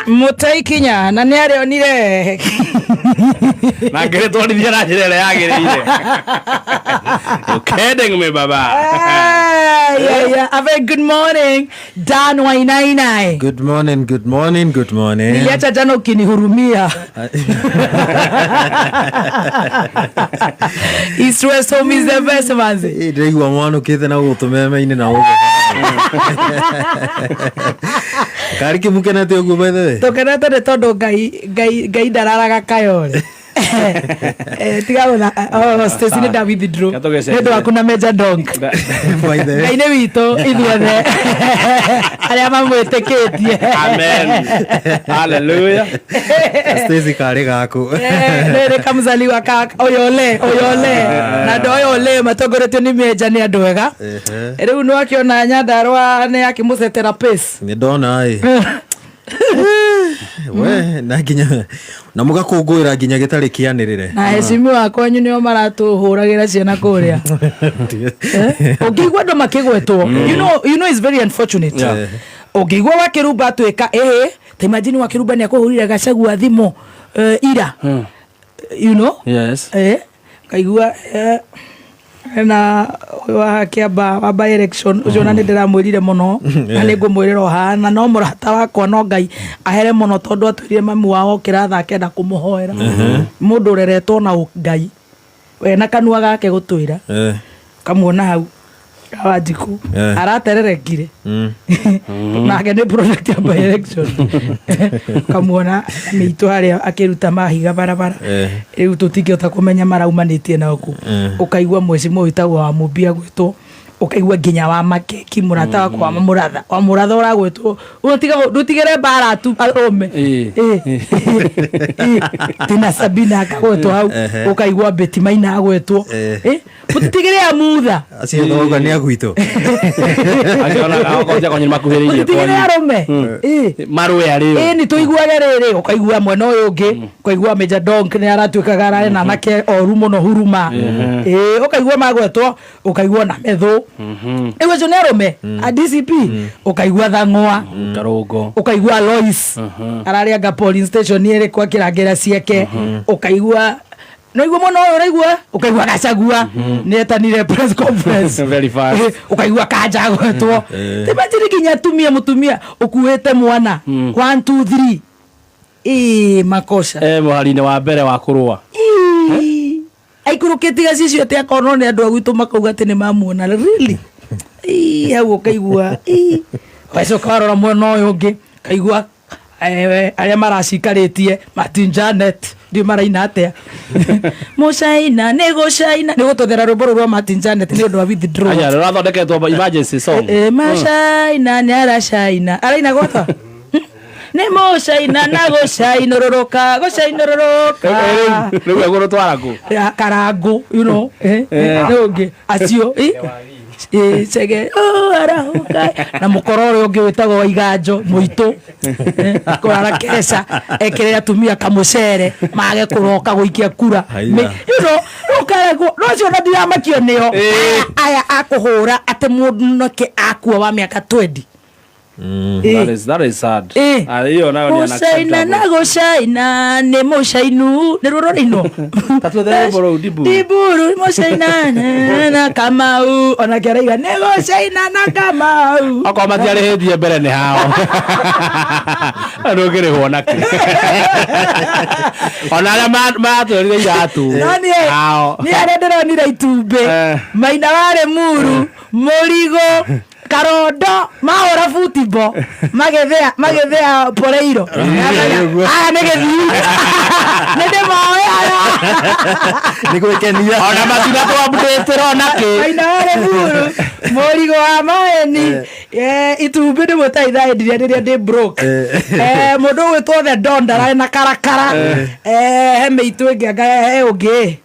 Mutai Kinya na nä arä onire na ngä twarithia na njä ra ä rä yagä kidding me baba. A very good morning Dan Wainainai. Good morning, good morning, good morning. Niliacha jana ukinihurumia. East West home is the best manzi. Ndigwa mwana ukithe na gutumeme-ini na ugo. Kariki mukenete ugo by the way. Tokenete ne tondu ngai ndararaga kayore. Tiga ona Stacy ni David Drew. Ndio hakuna Major Donk. By the way. Ngai ne wito ithuothe. Aria mamwiteketie. Amen. Hallelujah. Stacy kare gaku. Nere kamzaliwa kaka oyole na ndoyole matongoretio ni Major ni andu ega. Riu no akiona Nyandarua ni akimucetera pace. Ni ndona ai. We na ginya na mugakungwira ginya gitari kianirire na heshimi wakwa nyu nio maratuhuragira ciana kuria ogigwa ndo makigwetwo you know is very unfortunate ogigwa wakirumba tweka ta imagine wakirumba ni akuhurira Gachagua thimo ira you know yes kaigua na wa kiamba wa by election ujona ni ndiramwirire muno na ni ngumwirira ohana no murata wakwa no Ngai ahere muno tondu atwirire mami wao kiratha kenda kumuhoera mundu reretwo na Ngai we na kanua gake gutwira kamuona hau Wanjiku aratererekire nake ni project ya by election kamuona mitu haria akiruta mahiga barabara riu tutingiota kumenya maraumanĩtie na oku ukaigua mwecimu witagwo wa Mubia gwitwo ukaigua nginya wa Makeki murata wakwa wa muratha uragwetwo utigere bara tu arome tina Sabina akagwetwo hau ukaigua Beti Maina agwetwo utitigere ya mutha acio thoga ni agwito akiona akoja kwenye makuhiririe utigere arome marwe ari ni tuiguage riri ukaigua mwena uyu ungi ukaigua Major Donk ni aratuikaga rare na nake oru muno huruma ukaigua magwetwo ukaigua na metho ewezo nerome a DCP ukaigua Thang'wa Karungo ukaigua Lois ararianga police station ire kwa kirangera cieke ukaigua no igua muno uraigua ukaigua Gachagua netanire press conference very fast ukaigua Kanja gwetwo tibajiri kinya mutumia ukuhete mwana 1 2 3 makosha muhari-ini wa mbere wa kurua aikurukitiga cicio te akorwo ni andu agwitu makauga ati ni mamuona really hau ukaigua weco karora mwena uyu ungi kaigua aria maracikaritie Martin Janet ndio maraina atia mucaina ni gucaina ni gututhera rwimbo rwa Martin Janet ni undu wa withdraw aya rathondeketwo emergency song macaina ni aracaina araina gwata ni mucaina na gucainororoka riu eguru twaraku karangu you know nungi acio chege arahuka na mukorore ungi witagwo Waiganjo Muitu kurara kesa ekere atumia kamucere mage kuroka guikia kura you know ukarego no cio na ndia makio nio aya akuhura ate mundu noke akua wa miaka 20 that is sad hiyo nayo ni mucaina na gucaina ni mucainu ni rurorino tatwethere boro diburu mucaina na Kamau ona keraiga ni gucaina na Kamau akwa matiarehithie mbere ni hao arugire honake ona aria matwerire iratu hao ni arenderonire Itumbi Maina ware Muru Murigo Karondo mahora futibo magethea poreiro negethi nende moya nigwikenia ona matina twambutĩte ronake Maina ware Muru Murigo wa Maeni Itumbi ni mutaitha endiria riria ndi broke mundu gwitwo the Donda na karakara he meitu ngianga he ungi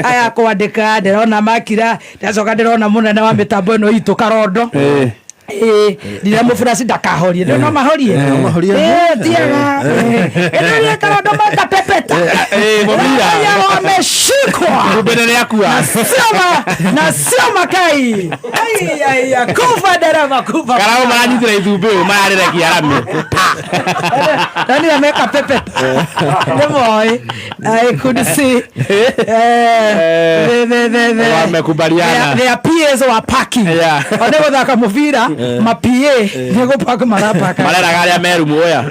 aya kwandika ndirona Makira ndacoka ndirona munene wa mitambo ino itu Karondo ndira mufurasi ndakahorie no mahorie tiaga ndio karondo matapepeta mobira ameshikwa Mbele yako na sema kai ai kufa dereva kufa karao maranyitira ithumbe mararira kiarame nani ameka pepeta boy I could see wamekubaliana the peers were packing onego thaka muvira mapie nego paka marapaka marera garia meru moya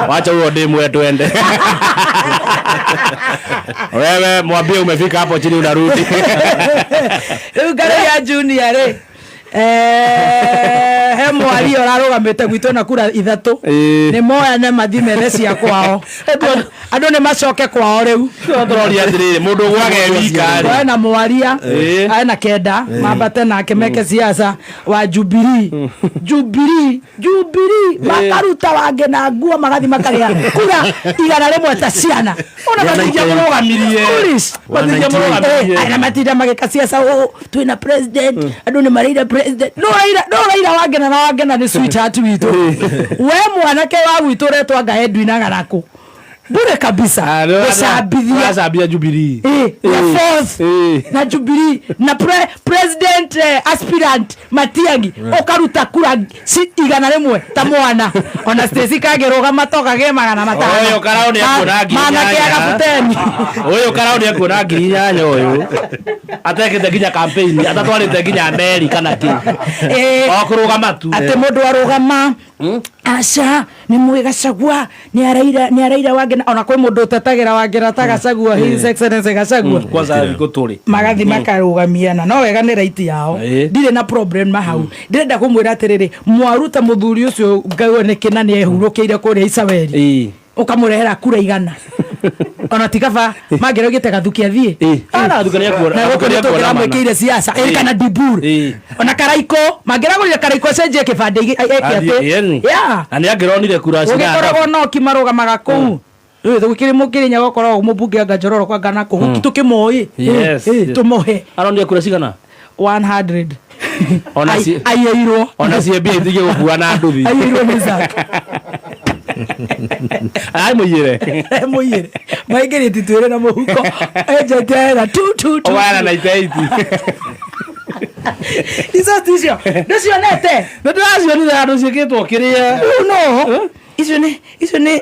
wacha huo demu twende wewe mwambie umefika hapo chini unarudi ugare ya junior he mwari orarugamite gwitũ na kura ithatu ni moya ne mathime thecia kwao andu ni macoke kwao riu tũroria atĩrĩrĩ mũndũ gwage wika na mwaria na kenda mambate nake meke siasa wa Jubilee makaruta wange na nguo magathi makaria kura igana rimwe ta ciana ona matinja mũrũgamirie na matinja mageka siasa twina president andu ni marĩire president no raira wangena na wangena ni sweetheart witu we mwanake wa gwitu retwa Ngae Ndwinaga naku bure kabisa sabia Jubilee na fourth na Jubilee na president aspirant Matiang'i okaruta kura igana rimwe ta mwana ona Stacy Kageruga matoka ge magana matano oyo karao ni akonagi mana ke agaputeni oyo karao ni akonagi nyanya oyo atekete ginya campaign atatwarite ginya America na ki okuruga matu ate mundu arugama aca ni mwigacagua ni araira wange ona kwi mundu tetagira wange ratagacagua his excellency gacagua kwanza guturi magathi makarugamiana no wega ni right yao ndire na problem ma hau ndirenda kumwira atiriri mwaruta muthuri ucio ngaiwe ni kina ni ehurukiire kuria Isaweli ukamurehera kura igana ona tikaba magirogite gathukia thie ana thukania kuona mwikire siasa kana dibur ona karaiko magiragurire karaiko cenje kibande ekiate ani agironire kura cina ugikoragwo no kimaruga magaku thukiri mukirinya gokorwo mubunge anga Njororo kwa ngana ku tukimoi tumuhe aronire kura cigana 100 ona si ayeiro ona si ebia itige gukua na nduthi ayeiro mizaka ai muyire maigiri titwire na muhuko ejete tu wana na itaiti iso tisio ndio nete ndio ni ndio cieketwo kiria no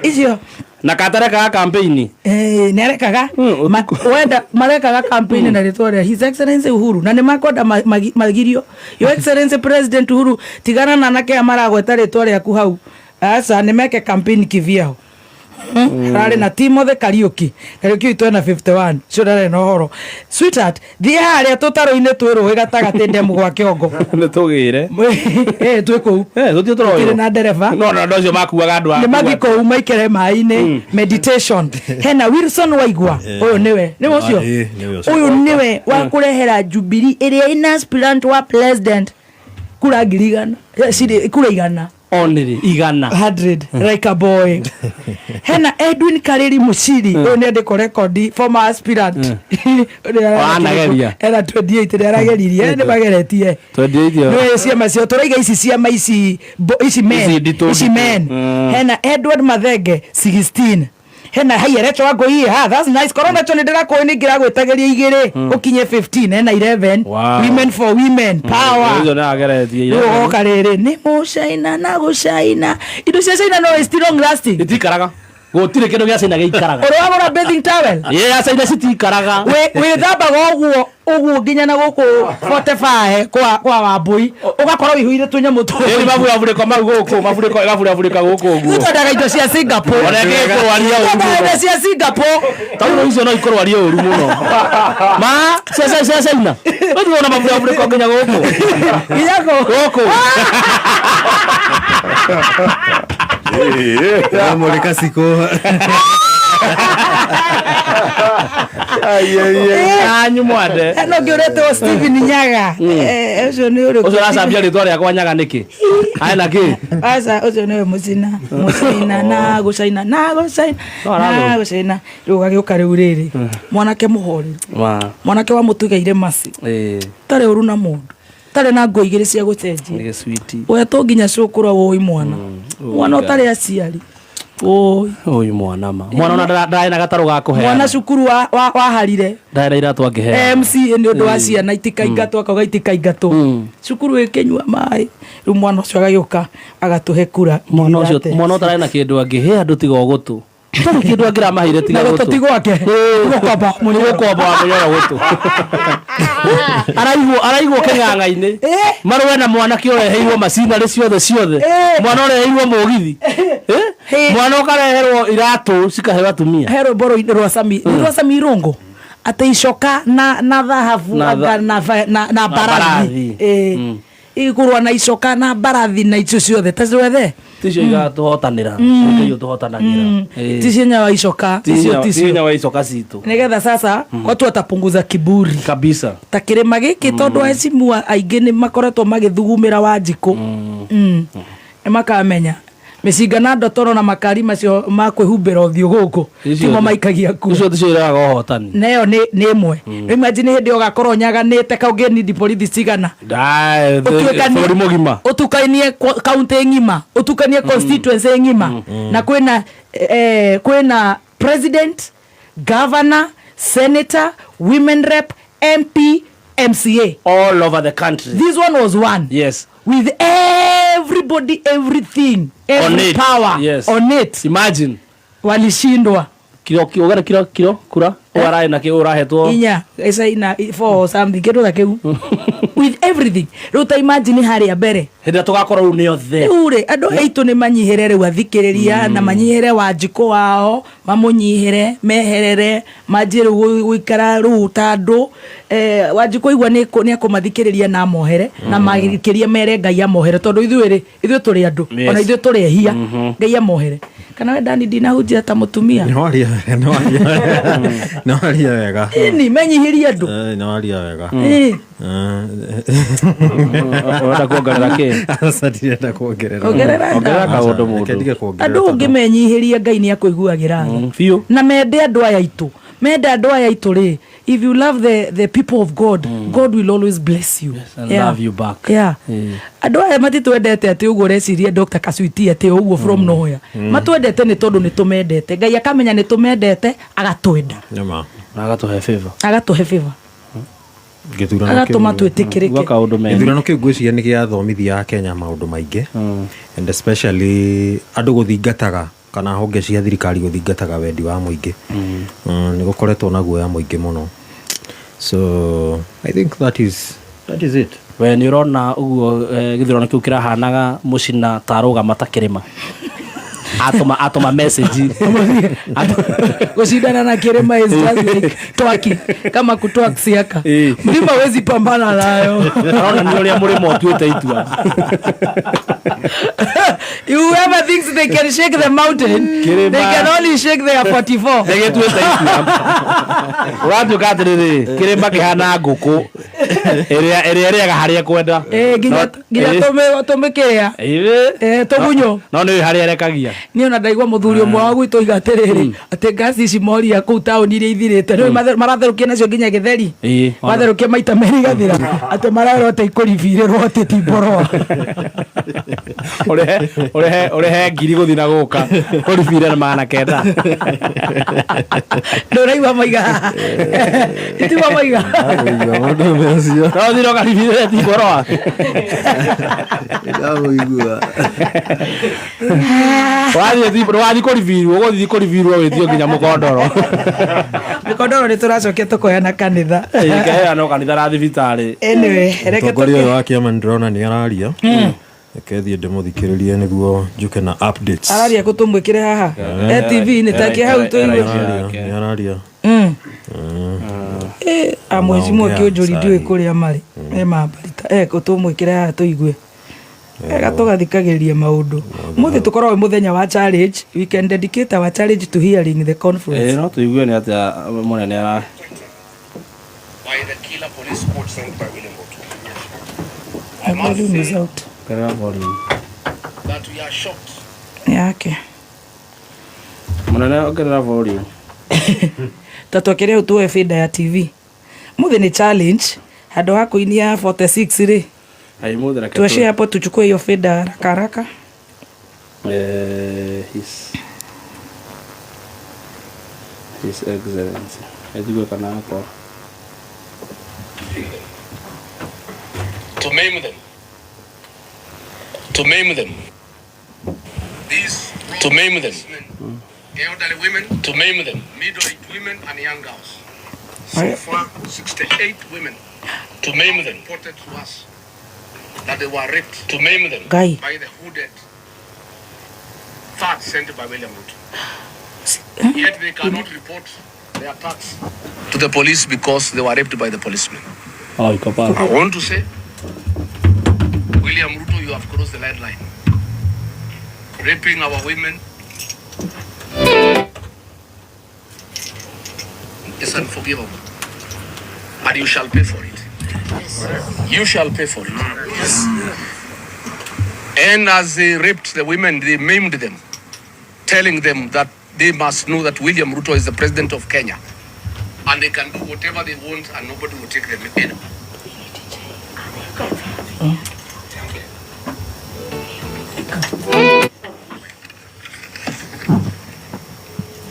icio na katareka campaign nerekaga wenda marekaga campaign na ritoria his excellency Uhuru na nimakonda magirio your excellency president Uhuru tigana na nake amaragweta ritoria ku hau asa nimeke campaign kiviao rari na Timothy Kariuki itu na 51 cudare no horo sweetheart thia haria tutaro-ini twiru gatagati ndemu gwa kiongo ni tugire twiku tuti turoyo na dereva no ndocio makuaga andu ni magiko maikere mai-ini meditation hena Wilson Waigwa uyu niwe ucio uyu niwe wa kurehera Jubilee iria ina aspirant wa president kura girigana kura igana only igana 100 like a boy hena Edwin Kariri Muciri one ndiko record former aspirant anageria era 28 arageririe ne bageretie 28 no ciama cio turaiga ici men hena Edward Mathenge 16 hena hayerecho wako hii that's nice corona chone ndira ko ni ngira gwetageria igire ukinye 15 hena 11 women for women power hizo na ageretie yo karere ni mushaina na gushaina indo cia China no is long lasting itikaraga gutire kindu gia China giikaraga uragura bathing towel ya China citikaraga we thambaga uguo nginya na guku 45 kwa Wambui ugakorwo wihuire tunyamu tu ni mabura mau guku mabura guku uguo utodaga indo cia Singapore oneke waria utodaga cia Singapore tauno icio no ikorwo waria uru muno ma cia China utuona mabura nginya guku yako Amoreka siko. Anyu mwade. No ngirete o Steven Nyaga. Ucio ni uri. Ucio aracambia ritwa riakwa Nyaga niki? Ai naki? Asa ucio ni Mucina na gucaina ruga giuka riu riri. Mwanake muhori. Mwanake wa mutugeire masi. Tare uru na mundu. ũtarĩ na ngũ igĩrĩ cia gũcenjia Nĩ sweet. we to nginya cũkũra woi mwana ũtarĩ aciari Ũyũ mwana ma mwana ona ndarĩ na gatarũ ga kũheana mwana cukuru waharire ndarĩ na iratũ angĩheana MC nĩ ũndũ wa ciana itikaingatwo akauga itikaingatwo cukuru ĩkĩnyua maĩ rĩu mwana ũcio agagĩũka agatũhe kura mwana ũtarĩ na kĩndũ angĩhe andũ tiga ũgũtũ Tano kĩndũ angĩramahire tiga gũtũ ti gwake gũkomba mũnyũkomba wa mũnyora gũtũ araigwo kĩng'ang'a-inĩ marũe na mwanake ũreheirwo macinarĩ ciothe mwana ũreheirwo mũgithi mwana ũkareherwo iratũ cikaheo atumia he rwĩmbo rwa Sami Irũngũ atĩ icoka na thahabu na mbarathi igũrwa na icoka na mbarathi na icio ciothe taciothe ticio igatũhotanĩra nĩkĩo tũhotanagĩra ticio nyawa icoka ticio nyawa icoka citũ nĩgetha sasa watu watapunguza kiburi kabisa ta kĩrĩma gĩkĩ tondũ acimu aingĩ nĩ makoretwo magĩthugumĩra Wanjikũ nĩ makamenya mĩcinga na ndotoro na makari macio ma kwĩhumbĩra ũthiũ gũkũ timo maikagia ku ucio ticio iraga ũhotani nayo nĩ ĩmwe imagine hĩndĩ ũgakorwo nyaganĩte kaũgĩ ni borithi cigana bũrũri mũgima ũtukanie kaunti ng'ima ũtukanie constituency ng'ima na kwĩna president, governor, senator, women rep, MP, MCA all over the country. This one was one. Yes. With everybody, everything, every power on it. Imagine. Walishindwa. Kilo kura uarae na kiura hetwo inya esa ina for something kedo da keu with everything ruta imagine hari abere henda tugakorwo ni othe ure ando eitu ni manyiherere wathikiriria na manyihere Wanjikũ wao mamunyihere meherere majire guikara ruta andu Wanjikũ igwa ni akumathikiriria na mohere na magikiria mere Ngai amohere tondu ithuĩ turi andu ona ithuĩ turi ehia Ngai amohere kana we Dani Dina hujia ta mutumia no aria wega ni menyihiria andu no aria wega ora kuongerera ki asatirenda kuongerera kaundu mundu andu ungimenyihiria Ngai ni akuiguagira fiu na mende andu aya itu mende andu aya itu ri if you love the people of God God will always bless you and love you back andu aya matitwendete ati uguo reciria Dr. Kaswiti ati uguo from nowhere matwendete ni tondu ni tumendete Ngai akamenya ni tumendete agatwenda nyama agatuhe favor agatuma twĩtĩkĩrĩke gĩthurano kĩu ngwĩciria nĩ gĩathomithia Kenya maũndũ maingĩ and especially andũ gũthingataga kana honge cia thirikari gũthingataga wendi wa mũingĩ nĩ gũkoretwo na guoya mũingĩ mũno so I think that is it we nĩ ũrona ũguo gĩthurano kĩu kĩrahanaga mũcina tarũgama ta kĩrĩma atoma message kushindana na Kirema is just like twaki kama kutwak siaka mlima wezi pambana nayo naona ni ule mlima utuete itua whoever thinks they can shake the mountain Kirema. They can only shake their 44 they tuete itua watu katiriri Kirema kihana nguku ere haria kwenda nginya tumekea tugunyo no ni haria rekagia ni ona ndaigwa muthuri umwe wa gwitu igatiriri ati gasi ici mori ya kuu tauni iria ithirite no maratherũkia nacio nginya githeri matherũkia maita meri gathira ati mararota ikũribirĩrwo ati timboroa urehe ngiri guthi na guka kũribire na maana kenda ndũraigua maiga itigua maiga no thiro karibire timboroa ndamuigua wathi kũribirwo wĩtio nginya mũkondoro mũkondoro nĩ tũracokia tũkoyana kanitha ikeheanwo kanitha na thibitarĩ anyway reke mũtongoria ũyũ wa kĩama nĩndĩrona nĩ araria reke thiĩ ndĩmũthikĩrĩrie nĩguo njuke na updates araria gũtũmwĩkĩre haha TV nĩtakie hau tũigue nĩ araria mheshimiwa Kĩũnjũri ndiũĩ kũrĩa marĩ mambarita gũtũmwĩkĩre haha tũigue gatugathikagĩrĩria maũndũ mũthĩ tũkorwo mũthenya wa challenge we can dedicate our challenge to hearing the conference no tuigue nĩ atĩa mũnene ara by the killer police court signed by William Ruto. That we are shocked. Yake mũnene ongerera volume tatwakĩre ũtuwe feed ya TV mũthĩ nĩ challenge handũ ha kũinia 46 rĩ Aimudra tuashie hapo, tuchukue hiyo feda haraka haraka. His Excellency. Edgo kana hapo. To maim them. To maim them. These to maim them. Elderly women, to maim them. Middle-aged women and young girls. So far, 68 women. To maim them. Reported to us that they were raped. To maim them. By the hooded thugs sent by William Ruto. Yet they cannot report their attacks to the police because they were raped by the policemen. I want to say, William Ruto, you have crossed the red line. Raping our women is unforgivable. And you shall pay for it. You shall pay for it. And as they raped the women, they maimed them, telling them that they must know that William Ruto is the president of Kenya. And they can do whatever they want and nobody will take them in.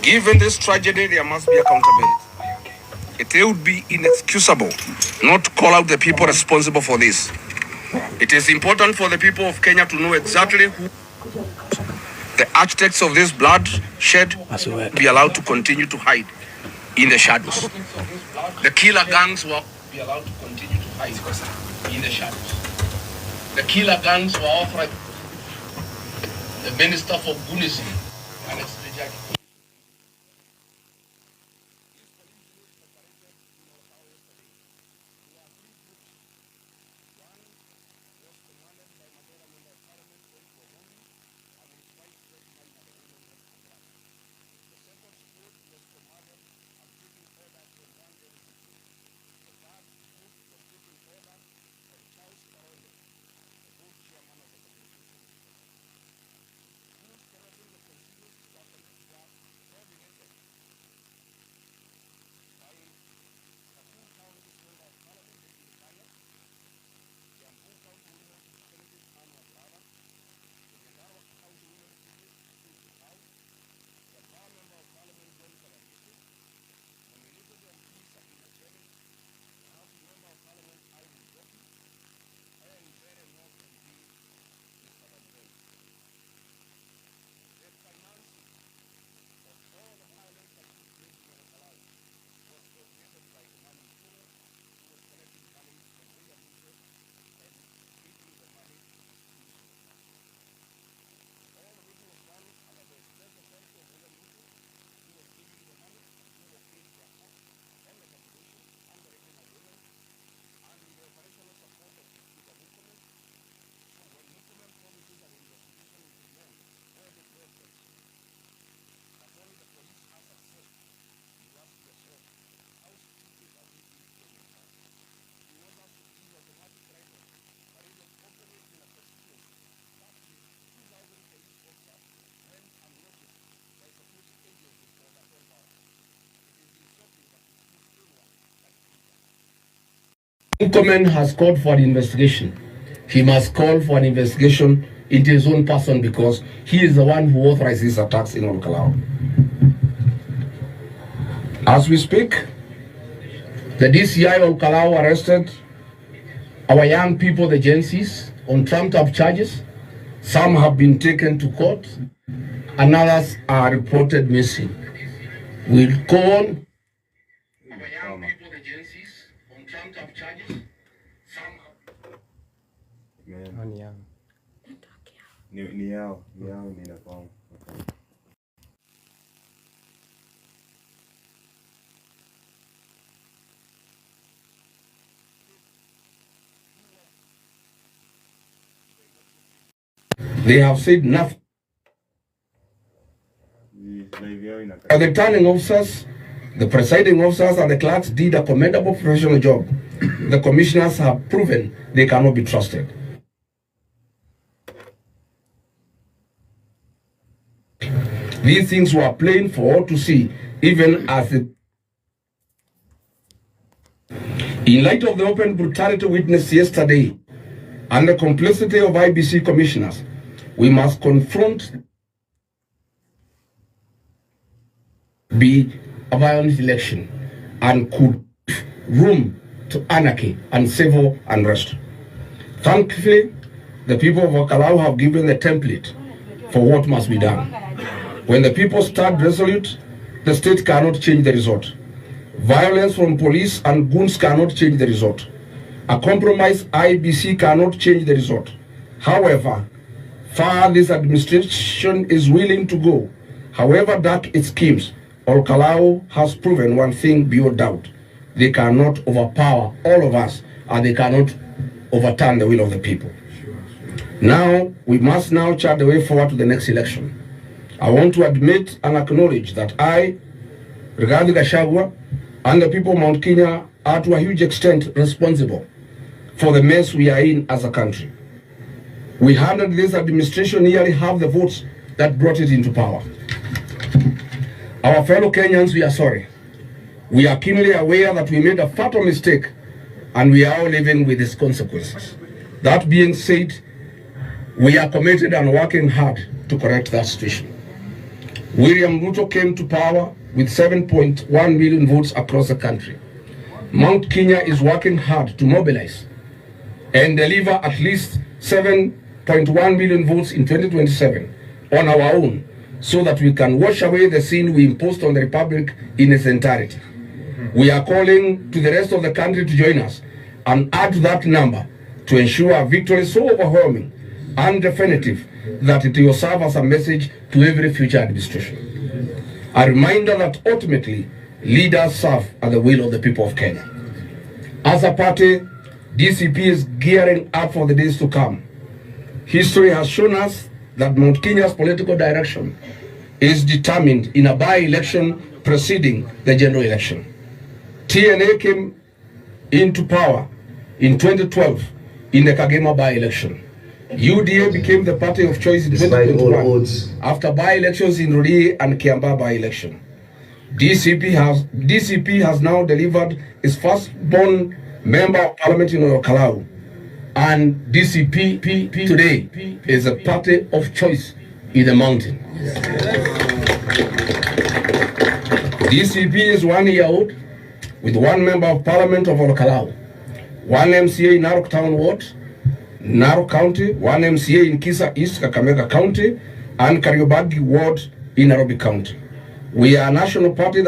Given this tragedy, there must be accountability. It would be inexcusable not to call out the people responsible for this. It is important for the people of Kenya to know exactly who the architects of this bloodshed be allowed to continue to hide in the shadows. The killer gangs will be allowed to continue to hide in the shadows. The killer gangs were authorized. The Minister for Gunism and Extrajudicial. Murkomen has called for an investigation. He must call for an investigation into his own person because he is the one who authorized these attacks in Olkalau. As we speak, the DCI of Olkalau arrested our young people, the Gencies, on trumped-up charges. Some have been taken to court, and others are reported missing. We'll call our young people, the Gencies, on trumped-up charges. Some have... They have said nothing. The returning officers, the presiding officers, and the clerks did a commendable professional job. The commissioners have proven they cannot be trusted. These things were plain for all to see, even as it... In light of the open brutality witnessed yesterday, and the complicity of IBC commissioners, we must confront be a violent election and could room to anarchy and civil unrest. Thankfully, the people of Okalau have given the template for what must be done. When the people stand resolute, the state cannot change the result. Violence from police and goons cannot change the result. A compromised IBC cannot change the result. However, far this administration is willing to go, however dark its schemes, Okalau has proven one thing beyond doubt. They cannot overpower all of us, and they cannot overturn the will of the people. Now, we must now chart the way forward to the next election. I want to admit and acknowledge that I, Rigathi Gachagua, and the people of Mount Kenya are to a huge extent responsible for the mess we are in as a country. We handed this administration nearly half the votes that brought it into power. Our fellow Kenyans, we are sorry. We are keenly aware that we made a fatal mistake and we are all living with its consequences. That being said, we are committed and working hard to correct that situation. William Ruto came to power with 7.1 million votes across the country. Mount Kenya is working hard to mobilize and deliver at least 7.1 million votes in 2027 on our own, so that we can wash away the sin we imposed on the Republic in its entirety. We are calling to the rest of the country to join us and add to that number to ensure our victory is so overwhelming and definitive that it will serve as a message to every future administration. A reminder that ultimately leaders serve at the will of the people of Kenya. As a party, DCP is gearing up for the days to come. History has shown us that Mount Kenya's political direction is determined in a by-election preceding the general election. TNA came into power in 2012 in the Kagema by-election. UDA became the party of choice in 2021 after by-elections in Rurii and Kiambaa by-election. DCP has now delivered its first-born member of parliament in Okalau, and DCP today is a party of choice in the mountain. DCP is 1 year old with one member of parliament of Okalau, one MCA in Narok Town Ward, Narok County, one MCA in Kisa East, Kakamega County, and Kariobangi Ward in Nairobi County. We are a national party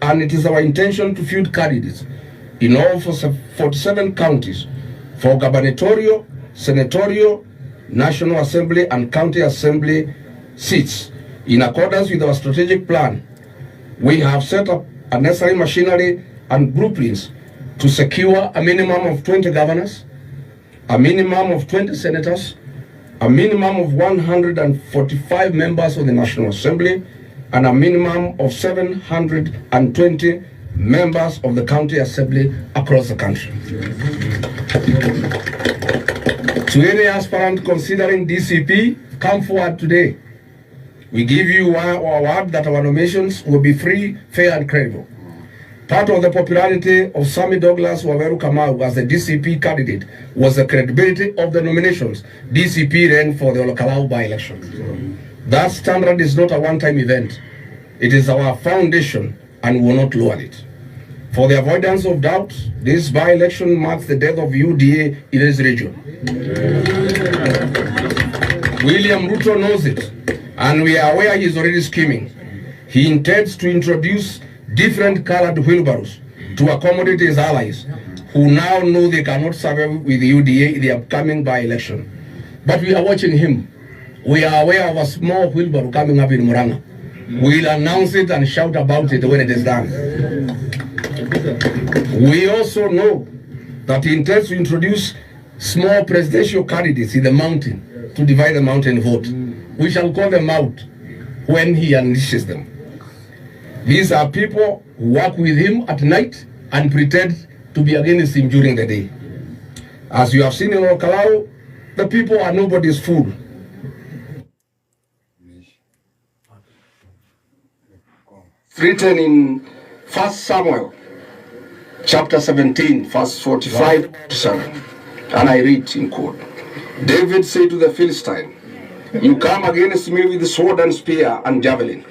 and it is our intention to field candidates in all 47 counties for gubernatorial, senatorial, National Assembly and County Assembly seats. In accordance with our strategic plan, we have set up a necessary machinery and blueprints to secure a minimum of 20 governors, a minimum of 20 senators, a minimum of 145 members of the National Assembly, and a minimum of 720 members of the County Assembly across the country. To any aspirant considering DCP, come forward today. We give you our word that our nominations will be free, fair, and credible. Part of the popularity of Sammy Douglas Waweru Kamau as the DCP candidate was the credibility of the nominations DCP ran for the Okalau by-election. That standard is not a one-time event. It is our foundation and we will not lower it. For the avoidance of doubt, this by-election marks the death of UDA in this region. William Ruto knows it, and we are aware he is already scheming. He intends to introduce different colored wheelbarrows to accommodate his allies, who now know they cannot survive with the UDA in the upcoming by-election. But we are watching him. We are aware of a small wheelbarrow coming up in Murang'a. We'll announce it and shout about it when it is done. We also know that he intends to introduce small presidential candidates in the mountain to divide the mountain vote. We shall call them out when he unleashes them. These are people who work with him at night and pretend to be against him during the day. As you have seen in Okalau, the people are nobody's fool. Written in 1 Samuel chapter 17, verse 45 to 7. And I read in quote, David said to the Philistine, you come against me with sword and spear and javelin,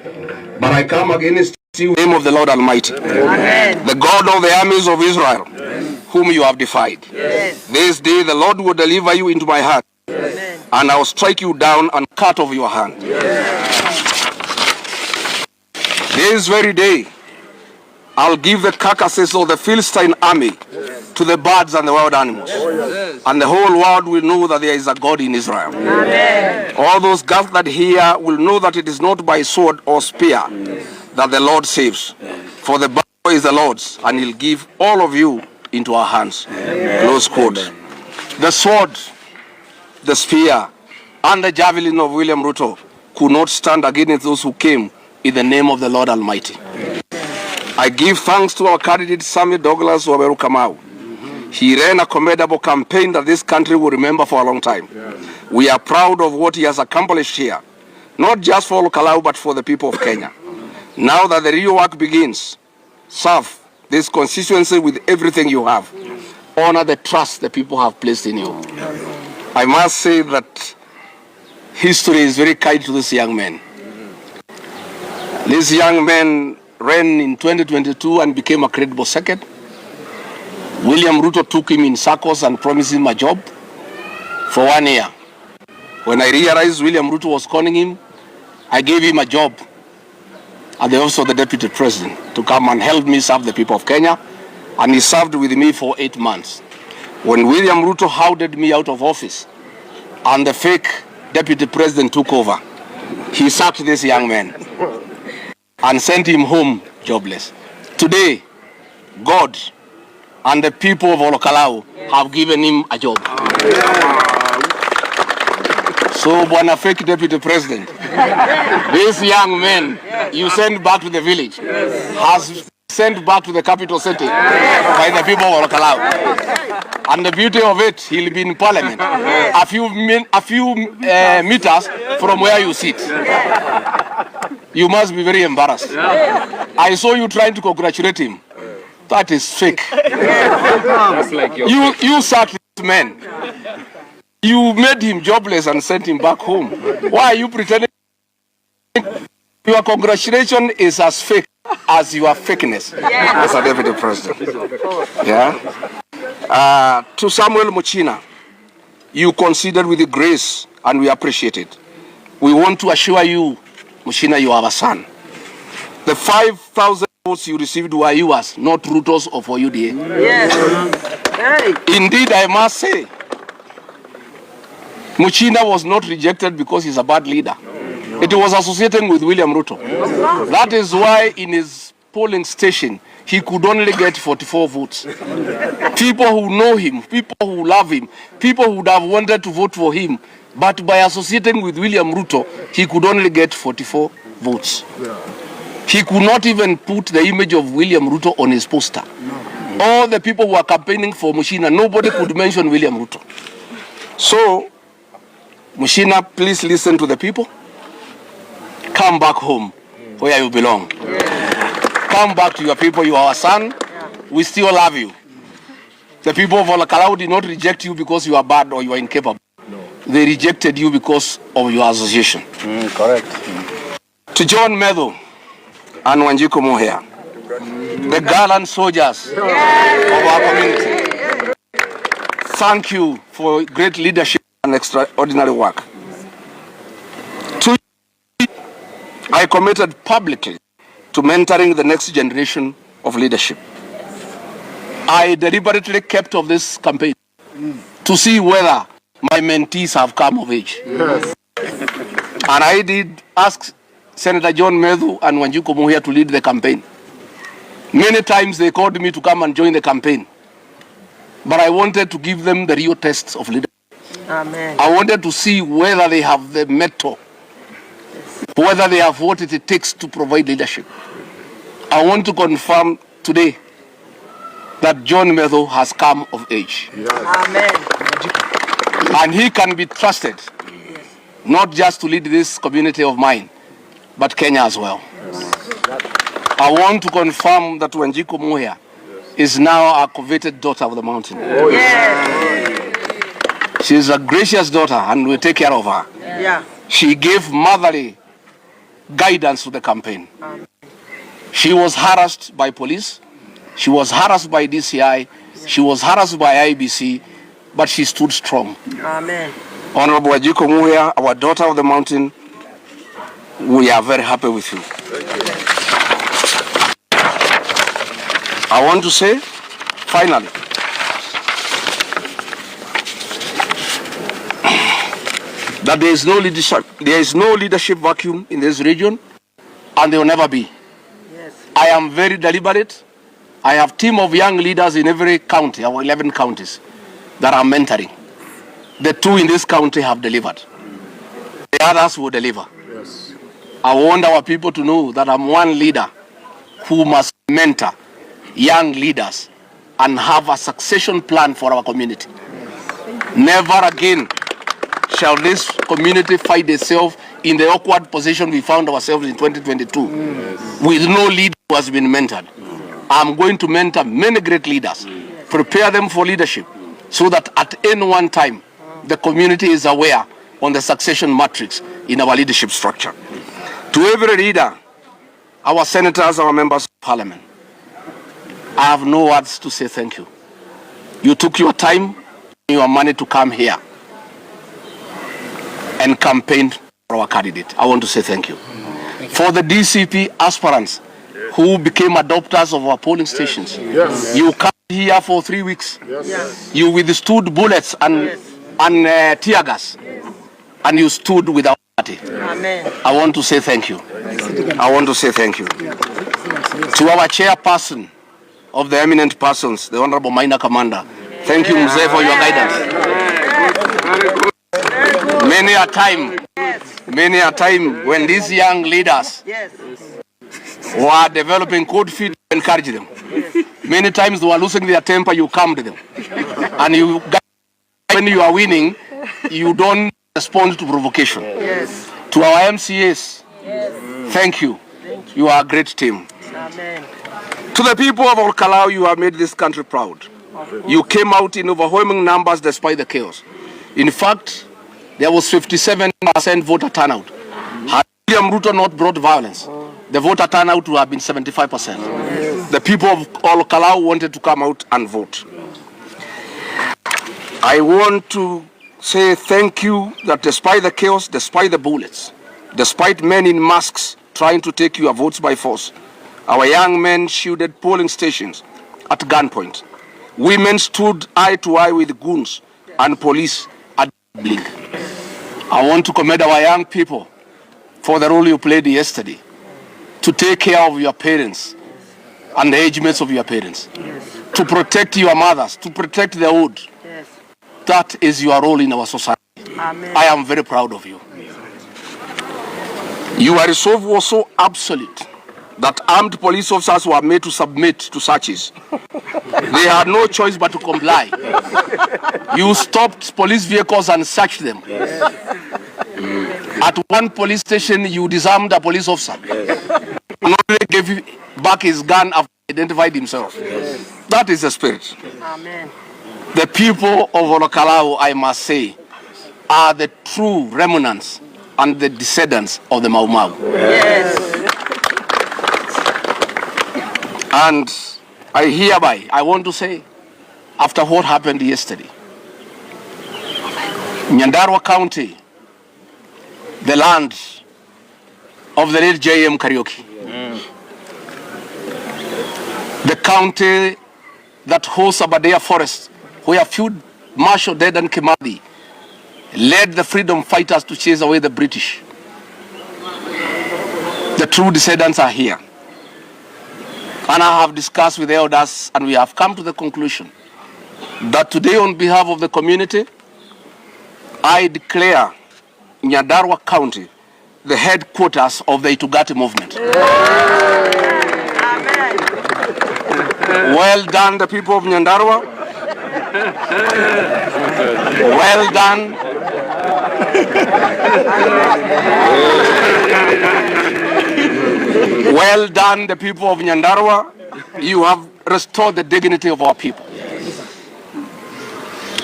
but I come against you in the name of the Lord Almighty, Amen. The God of the armies of Israel, yes. Whom you have defied. Yes. This day the Lord will deliver you into my hand, yes. And I will strike you down and cut off your hand. Yes. This very day, I'll give the carcasses of the Philistine army, yes. To the birds and the wild animals. Yes. And the whole world will know that there is a God in Israel. Amen. All those gathered here will know that it is not by sword or spear, yes. That the Lord saves. For the battle is the Lord's, and he'll give all of you into our hands. Amen. Close quote. Amen. The sword, the spear, and the javelin of William Ruto could not stand against those who came in the name of the Lord Almighty. Amen. I give thanks to our candidate Sammy Douglas Waweru Kamau. He ran a commendable campaign that this country will remember for a long time. Yes. We are proud of what he has accomplished here, not just for Kalau but for the people of Kenya. Now that the real work begins, serve this constituency with everything you have. Honor the trust the people have placed in you. I must say that history is very kind to this young man. This young man ran in 2022 and became a credible second. William Ruto took him in circles and promised him a job for 1 year. When I realized William Ruto was calling him, I gave him a job at the office of the Deputy President to come and help me serve the people of Kenya, and he served with me for 8 months. When William Ruto hounded me out of office and the fake Deputy President took over, he sacked this young man and sent him home jobless. Today, God and the people of Olkalau have given him a job. So, Bwana fake Deputy President, this young man you sent back to the village has sent back to the capital city by the people of Olkalau. And the beauty of it, he'll be in parliament a few meters from where you sit. You must be very embarrassed. I saw you trying to congratulate him. That is fake. You sacked this man. You made him jobless and sent him back home. Why are you pretending? Your congratulation is as fake as your fakeness, as a Deputy President. Yeah. To Samuel Muchina, you considered with grace, and we appreciate it. We want to assure you, Muchina, you have a son. The 5,000 votes you received were yours, not Ruto's or for UDA. Yes. Indeed, I must say, Muchina was not rejected because he's a bad leader. It was associated with William Ruto. That is why in his polling station, he could only get 44 votes. People who know him, people who love him, people who would have wanted to vote for him, but by associating with William Ruto, he could only get 44 votes. He could not even put the image of William Ruto on his poster. All the people who are campaigning for Muchina, nobody could mention William Ruto. So, Muchina, please listen to the people. Come back home where you belong. Come back to your people. You are our son. We still love you. The people of Olkalau did not reject you because you are bad or you are incapable. No. They rejected you because of your association. Correct. To John Medho and Wanjiku Muhea, the gallant soldiers of our community, thank you for great leadership and extraordinary work. To you, I committed publicly to mentoring the next generation of leadership. I deliberately kept of this campaign to see whether my mentees have come of age. Yes. And I did ask Senator John Medho and Wanjiku Muhea to lead the campaign. Many times they called me to come and join the campaign. But I wanted to give them the real tests of leadership. Amen. I wanted to see whether they have the mettle, whether they have what it takes to provide leadership. I want to confirm today that John Medho has come of age. Yes. Amen. And he can be trusted, not just to lead this community of mine, but Kenya as well. Yes. I want to confirm that Wanjiku Muhea is now a coveted daughter of the mountain. Oh, yes. She's a gracious daughter and we take care of her. Yeah. She gave motherly guidance to the campaign. She was harassed by police. She was harassed by DCI. She was harassed by IBC, but she stood strong. Amen. Honorable Wajiko Muya, our daughter of the mountain, we are very happy with you. I want to say, finally, that there is no leadership vacuum in this region, and there will never be. Yes. I am very deliberate. I have a team of young leaders in every county, our 11 counties, that are mentoring. The 2 in this county have delivered. The others will deliver. Yes. I want our people to know that I'm one leader who must mentor young leaders and have a succession plan for our community. Never again shall this community find itself in the awkward position we found ourselves in 2022 with no leader who has been mentored. I'm going to mentor many great leaders, prepare them for leadership so that at any one time the community is aware on the succession matrix in our leadership structure. To every leader, our senators, our members of parliament, I have no words to say thank you. You took your time, your money to come here and campaign for our candidate. I want to say thank you. For the DCP aspirants who became adopters of our polling stations, you came here for 3 weeks. You withstood bullets and tear gas, and you stood with our party. Amen. I want to say thank you. I want to say thank you. To our chairperson of the eminent persons, the Honorable Minor Commander, thank you, Mzee, for your guidance. Many a time when these young leaders were developing cold feet, encourage them. Many times they were losing their temper, you calmed them. And when you are winning, you don't respond to provocation. Yes. To our MCAs, thank you. You are a great team. Amen. To the people of Olkalau, you have made this country proud. You came out in overwhelming numbers despite the chaos. In fact, there was 57% voter turnout. Had William Ruto not brought violence, the voter turnout would have been 75%. The people of Olkalau wanted to come out and vote. I want to say thank you that despite the chaos, despite the bullets, despite men in masks trying to take your votes by force, our young men shielded polling stations at gunpoint. Women stood eye to eye with goons and police at blink. I want to commend our young people for the role you played yesterday to take care of your parents and the age mates of your parents, to protect your mothers, to protect the old. Yes. That is your role in our society. Amen. I am very proud of you. Your resolve was so absolute that armed police officers were made to submit to searches. They had no choice but to comply. You stopped police vehicles and searched them. At one police station, you disarmed a police officer. And only gave back his gun after he identified himself. That is the spirit. Amen. The people of Olkalau, I must say, are the true remnants and the descendants of the Mau Mau. Yes. And I want to say, after what happened yesterday, Nyandarua County, the land of the late J.M. Kariuki, the county that hosts Aberdare Forest, where Field Marshal Dedan Kimathi led the freedom fighters to chase away the British. The true descendants are here. And I have discussed with the elders, and we have come to the conclusion that today, on behalf of the community, I declare Nyandarua County the headquarters of the Itugati movement. Amen. Well done, the people of Nyandarua. Well done. Well done, the people of Nyandarua. You have restored the dignity of our people.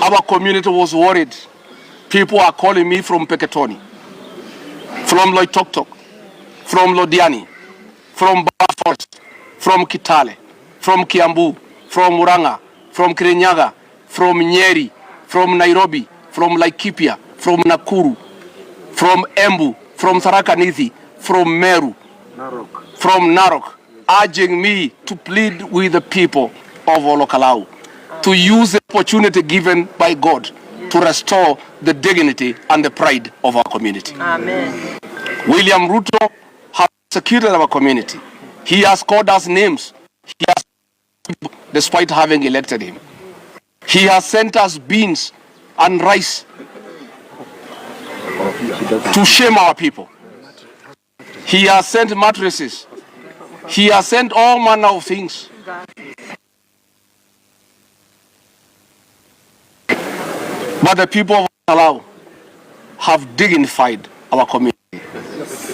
Our community was worried People are calling me from Peketoni, from Loitoktok, from Lodiani, from Forest, from Kitale, from Kiambu, from Muranga, from Kirinyaga, from Nyeri, from Nairobi, from Laikipia, from Nakuru, from Embu, from Tharaka Nithi, from Meru, from Narok, urging me to plead with the people of Olokalau to use the opportunity given by God to restore the dignity and the pride of our community. Amen. William Ruto has secured our community. He has called us names. He has, despite having elected him. He has sent us beans and rice to shame our people. He has sent mattresses. He has sent all manner of things. But the people of Kalau have dignified our community.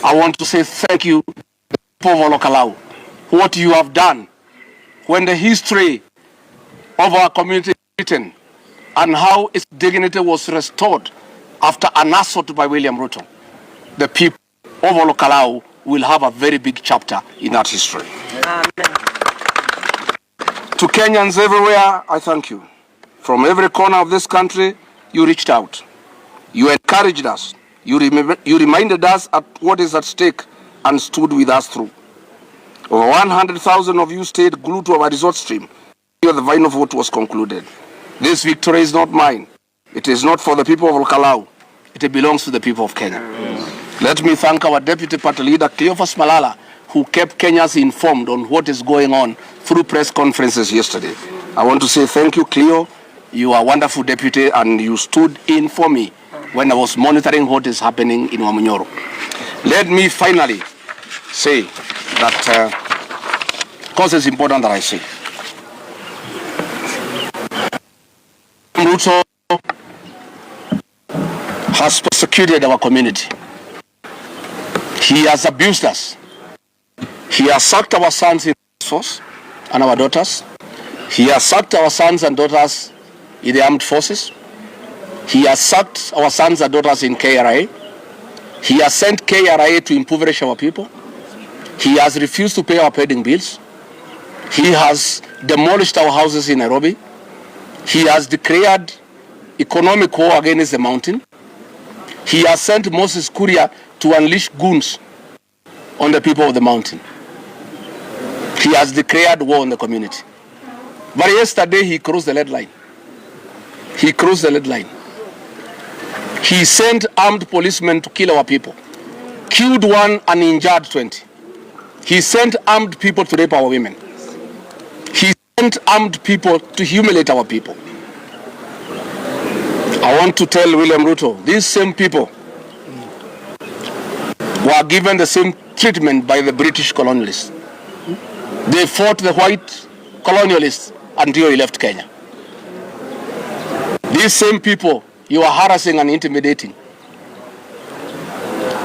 I want to say thank you, the people of Kalau, what you have done when the history of our community is written and how its dignity was restored after an assault by William Ruto. The people of Olokalau will have a very big chapter in that history. Amen. To Kenyans everywhere, I thank you. From every corner of this country, you reached out. You encouraged us. You reminded us at what is at stake and stood with us through. Over 100,000 of you stayed glued to our resort stream until the final vote was concluded. This victory is not mine. It is not for the people of Kalau. It belongs to the people of Kenya. Let me thank our Deputy Party Leader, Cleophas Malala, who kept Kenyans informed on what is going on through press conferences yesterday. I want to say thank you, Cleo. You are a wonderful deputy and you stood in for me when I was monitoring what is happening in Wamunyoro. Let me finally say that, because it's important that I say, Ruto has persecuted our community. He has abused us. He has sacked our sons in the force and our daughters. He has sacked our sons and daughters in the armed forces. He has sacked our sons and daughters in KRA. He has sent KRA to impoverish our people. He has refused to pay our pending bills. He has demolished our houses in Nairobi. He has declared economic war against the mountain. He has sent Moses Kuria to unleash goons on the people of the mountain. He has declared war on the community. But yesterday he crossed the lead line. He crossed the lead line. He sent armed policemen to kill our people, killed one and injured 20. He sent armed people to rape our women. He sent armed people to humiliate our people. I want to tell William Ruto, these same people were given the same treatment by the British colonialists. They fought the white colonialists until he left Kenya. These same people you are harassing and intimidating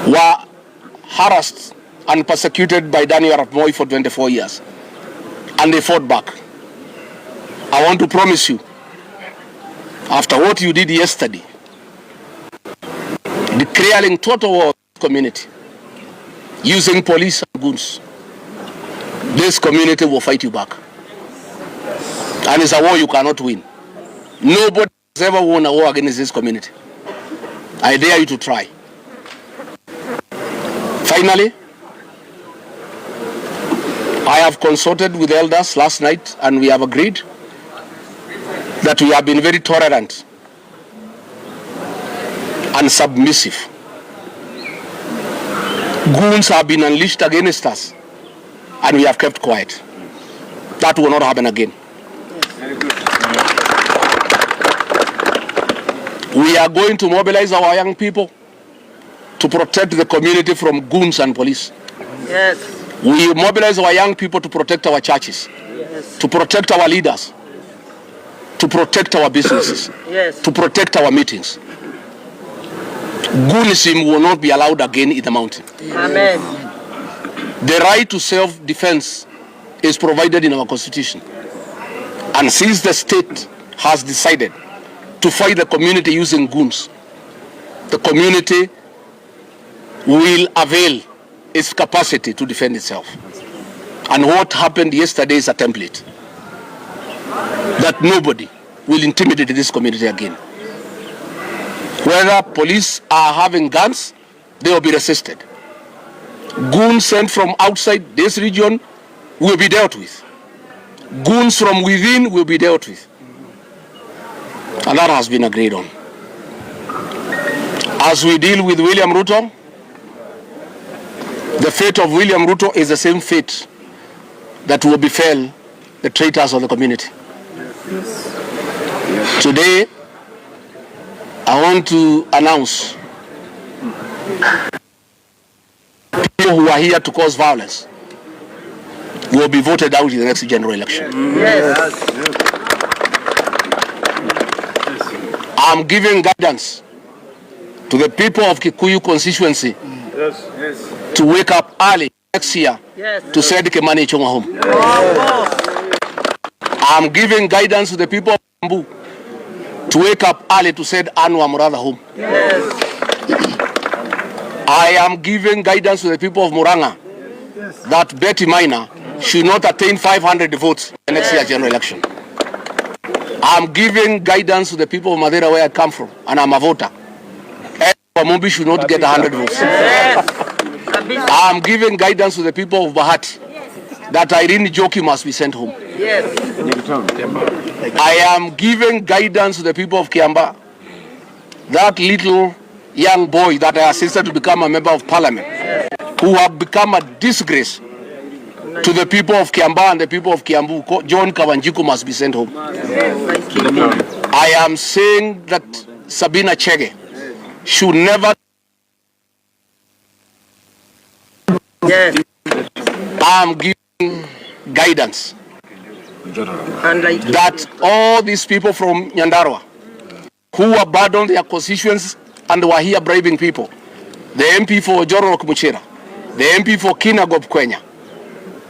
were harassed and persecuted by Daniel Arap Moi for 24 years. And they fought back. I want to promise you, after what you did yesterday, declaring total war on the community, using police and goons, this community will fight you back. And it's a war you cannot win. Nobody has ever won a war against this community. I dare you to try. Finally, I have consulted with elders last night and we have agreed that we have been very tolerant and submissive. Goons have been unleashed against us and we have kept quiet. That will not happen again. We are going to mobilize our young people to protect the community from goons and police. Yes. We mobilize our young people to protect our churches, Yes. to protect our leaders, to protect our businesses, Yes. to protect our meetings. Goonism will not be allowed again in the mountain. Amen. The right to self-defense is provided in our constitution. And since the state has decided to fight the community using goons, the community will avail its capacity to defend itself. And what happened yesterday is a template that nobody will intimidate this community again. Whether police are having guns, they will be resisted. Goons sent from outside this region will be dealt with. Goons from within will be dealt with. And that has been agreed on. As we deal with William Ruto, the fate of William Ruto is the same fate that will befall the traitors of the community. Today, I want to announce people who are here to cause violence will be voted out in the next general election. Yes. I'm giving guidance to the people of Kikuyu constituency to wake up early next year to send Kimani Ichung'wa home. I'm giving guidance to the people of Kiambu to wake up early to send Anwar Murada home. I am giving guidance to the people of Muranga that Betty Minor should not attain 500 votes in the next year general election. I'm giving guidance to the people of Madeira, where I come from, and I'm a voter. Mumbi should not get 100 votes. I'm giving guidance to the people of Bahati that Irene Joki must be sent home. I am giving guidance to the people of Kiamba, that little young boy that I assisted to become a member of parliament, who have become a disgrace to the people of Kiamba and the people of Kiambu. John Kawanjiku must be sent home. I am saying that Sabina Chege should never. I'm giving guidance that all these people from Nyandarua who abandoned their constituents and were here bribing people, the MP for Jororo Kumuchira, the MP for Kinagop Kwenya,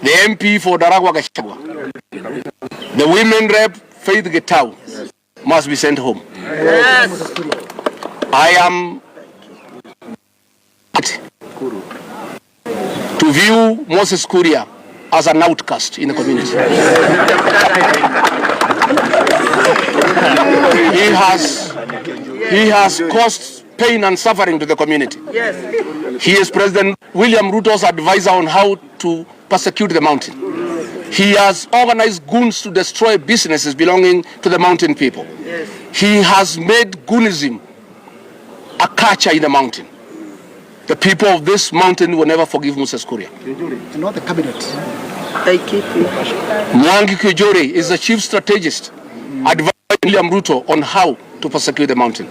the MP for Daragwa Gachagua, the women rep Faith Getau must be sent home. Yes. I am to view Moses Kuria as an outcast in the community. He has caused pain and suffering to the community. Yes. He is President William Ruto's advisor on how to persecute the mountain. He has organized goons to destroy businesses belonging to the mountain people. Yes. He has made goonism a culture in the mountain. The people of this mountain will never forgive Moses Kuria. Not the cabinet. Mwangi Kijori is the chief strategist advising William Ruto on how to persecute the mountain.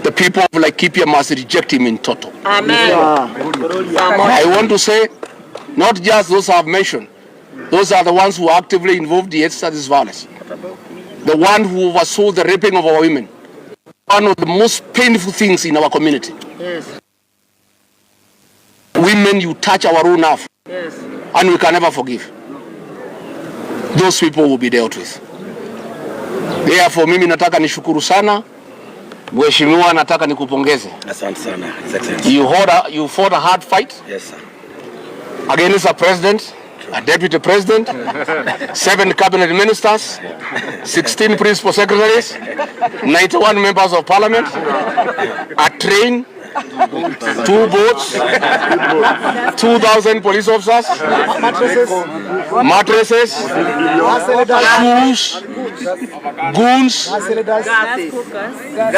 The people of Laikipia must reject him in total. Amen. I want to say, not just those I have mentioned, those are the ones who are actively involved in this violence. The one who oversaw the raping of our women. One of the most painful things in our community. Yes. Women, you touch our own nerve. Yes. And we can never forgive. Those people will be dealt with. Therefore, mimi nataka nishukuru sana. Mheshimiwa, nataka nikupongeze. Asante sana. You fought a hard fight. Yes, sir. Against a president, a deputy president, 7 cabinet ministers, 16 principal secretaries, 91 members of parliament, a train, 2 boats, 2,000 police officers, mattresses, shoes, goons,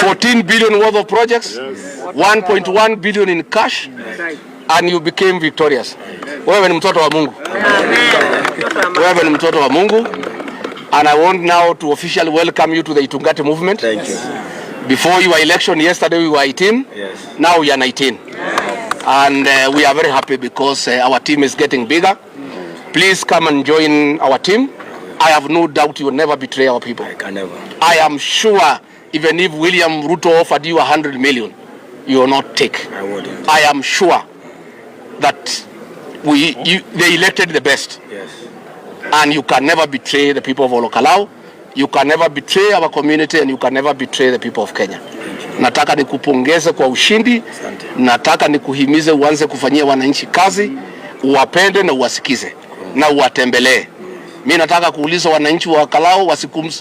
14 billion worth of projects, 1.1 billion in cash, and you became victorious. Wewe ni mtoto wa Mungu. Wewe ni mtoto wa Mungu. And I want now to officially welcome you to the Itungati movement. Thank you. Before your election yesterday we were 18. Yes. Now we are 19. And we are very happy because our team is getting bigger. Please come and join our team. I have no doubt you will never betray our people. I can never. I am sure even if William Ruto offered you 100 million, you will not take. I wouldn't. I am sure that they elected the best. Yes. And you can never betray the people of Olokalao. You can never betray our community, and you can never betray the people of Kenya. Nataka nikupongeze kwa ushindi. Nataka nikuhimize uanze kufanyia wananchi kazi, uwapende na uwasikize na uwatembelee. Mimi nataka kuuliza wananchi wa Kalau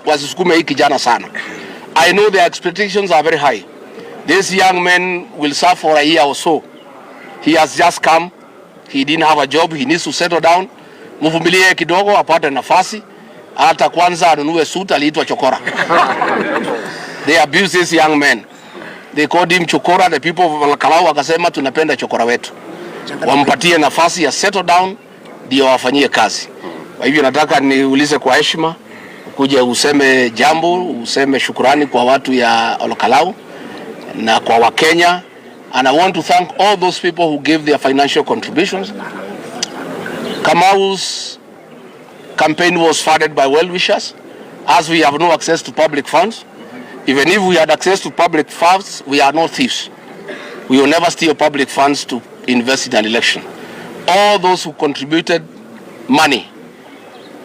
wasisukume hii kijana sana. I know their expectations are very high. This young man will serve for a year or so. He has just come. He didn't have a job. He needs to settle down. Mvumilie kidogo apate nafasi. Hata kwanza anunue suit, aliitwa chokora. They abuse this young man. They called him chokora. The people of Kalau wakasema tunapenda chokora wetu. Wampatie nafasi ya settle down ndio wafanyie kazi. Kwa hivyo nataka niulize kwa heshima, kuja useme jambo, useme shukrani kwa watu ya Kalau na kwa Wakenya. And I want to thank all those people who gave their financial contributions. Kamau's campaign was funded by well-wishers. As we have no access to public funds, even if we had access to public funds, we are not thieves. We will never steal public funds to invest in an election. All those who contributed money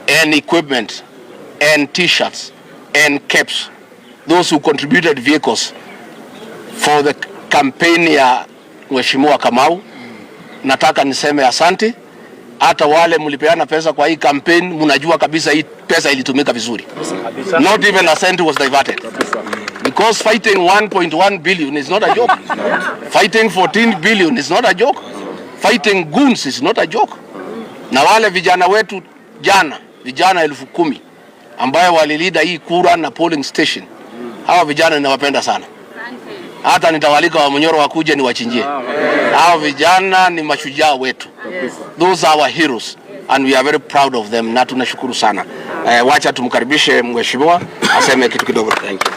and equipment and t-shirts and caps, those who contributed vehicles for the campaign ya Mheshimiwa Kamau, nataka niseme asante. Hata wale mlipeana pesa kwa hii campaign, mnajua kabisa hii pesa ilitumika vizuri. Not even a cent was diverted. Because fighting 1.1 billion is not a joke. Fighting 14 billion is not a joke. Fighting goons is not a joke. Na wale vijana wetu jana, vijana 10,000 ambayo walilida hii kura na polling station, hawa vijana ninawapenda sana. Hata nitawalika wa Munyoro wakuje ni wachinjie. Hawa vijana ni mashujaa wetu. Those are our heroes and we are very proud of them. Na tunashukuru sana. Wacha tumkaribishe mheshimiwa aseme kitu kidogo. Thank you.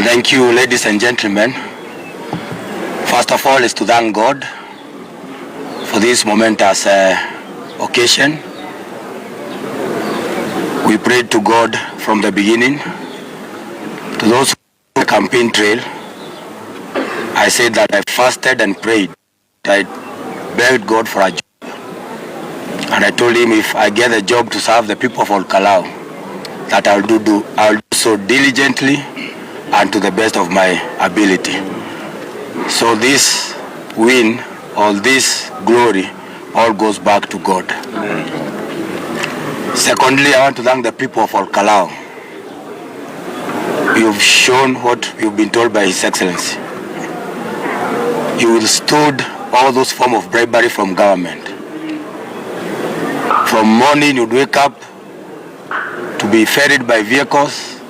Thank you, ladies and gentlemen. First of all is to thank God for this momentous occasion. We prayed to God from the beginning. To those who on the campaign trail, I said that I fasted and prayed. I begged God for a job. And I told him if I get a job to serve the people of Kalau, that I'll do so diligently and to the best of my ability. So this win, all this glory, all goes back to God. Secondly, I want to thank the people of Kalau. You've shown what you've been told by His Excellency. You withstood all those forms of bribery from government. From morning you'd wake up to be ferried by vehicles,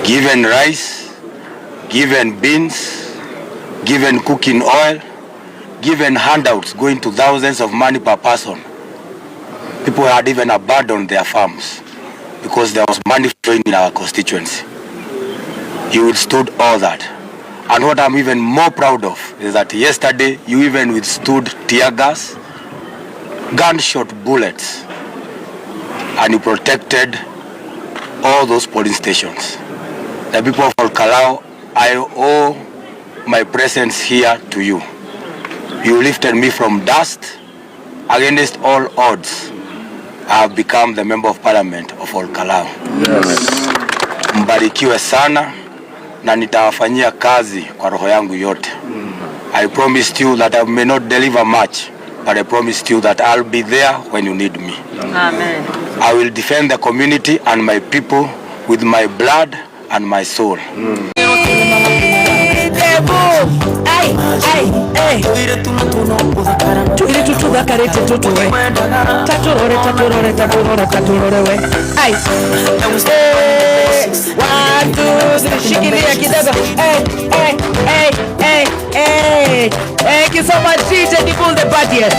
given rice, given beans, given cooking oil, given handouts going to thousands of money per person. People had even abandoned their farms because there was money flowing in our constituency. You withstood all that. And what I'm even more proud of is that yesterday you even withstood tear gas, gunshot bullets, and you protected all those polling stations. The people of Kalau, I owe my presence here to you. You lifted me from dust. Against all odds, I have become the member of parliament of Kalau. Yes. Mbarikiwe sana na nitawafanyia kazi kwa roho yangu yote. I promised you that I may not deliver much, but I promised you that I'll be there when you need me. Amen. I will defend the community and my people with my blood and my soul. Shikilia kidogo. Thank you so much, DJ. Pull the budget.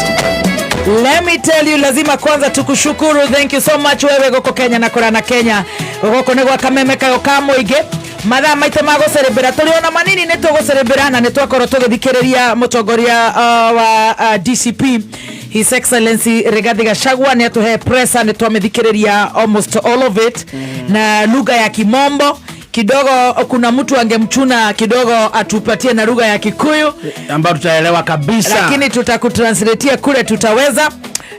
Let me tell you, lazima kwanza tukushukuru. Thank you so much wewe goko Kenya na korana Kenya. Goko negwa kameme kayo kamoige. Mathaa maitũ ma gũcerebera tũrĩona manini nĩ tũgũcerebera na nĩ twakorwo tũgĩthikĩrĩria mũtongoria wa DCP His Excellency Rigathi Gachagua nĩ atũhe pressa nĩ twamĩthikĩrĩria almost all of it na lugha ya Kimombo kidogo. Kuna mtu angemchuna kidogo atupatie na lugha ya Kikuyu ambayo tutaelewa kabisa, lakini tutakutranslatea kule tutaweza.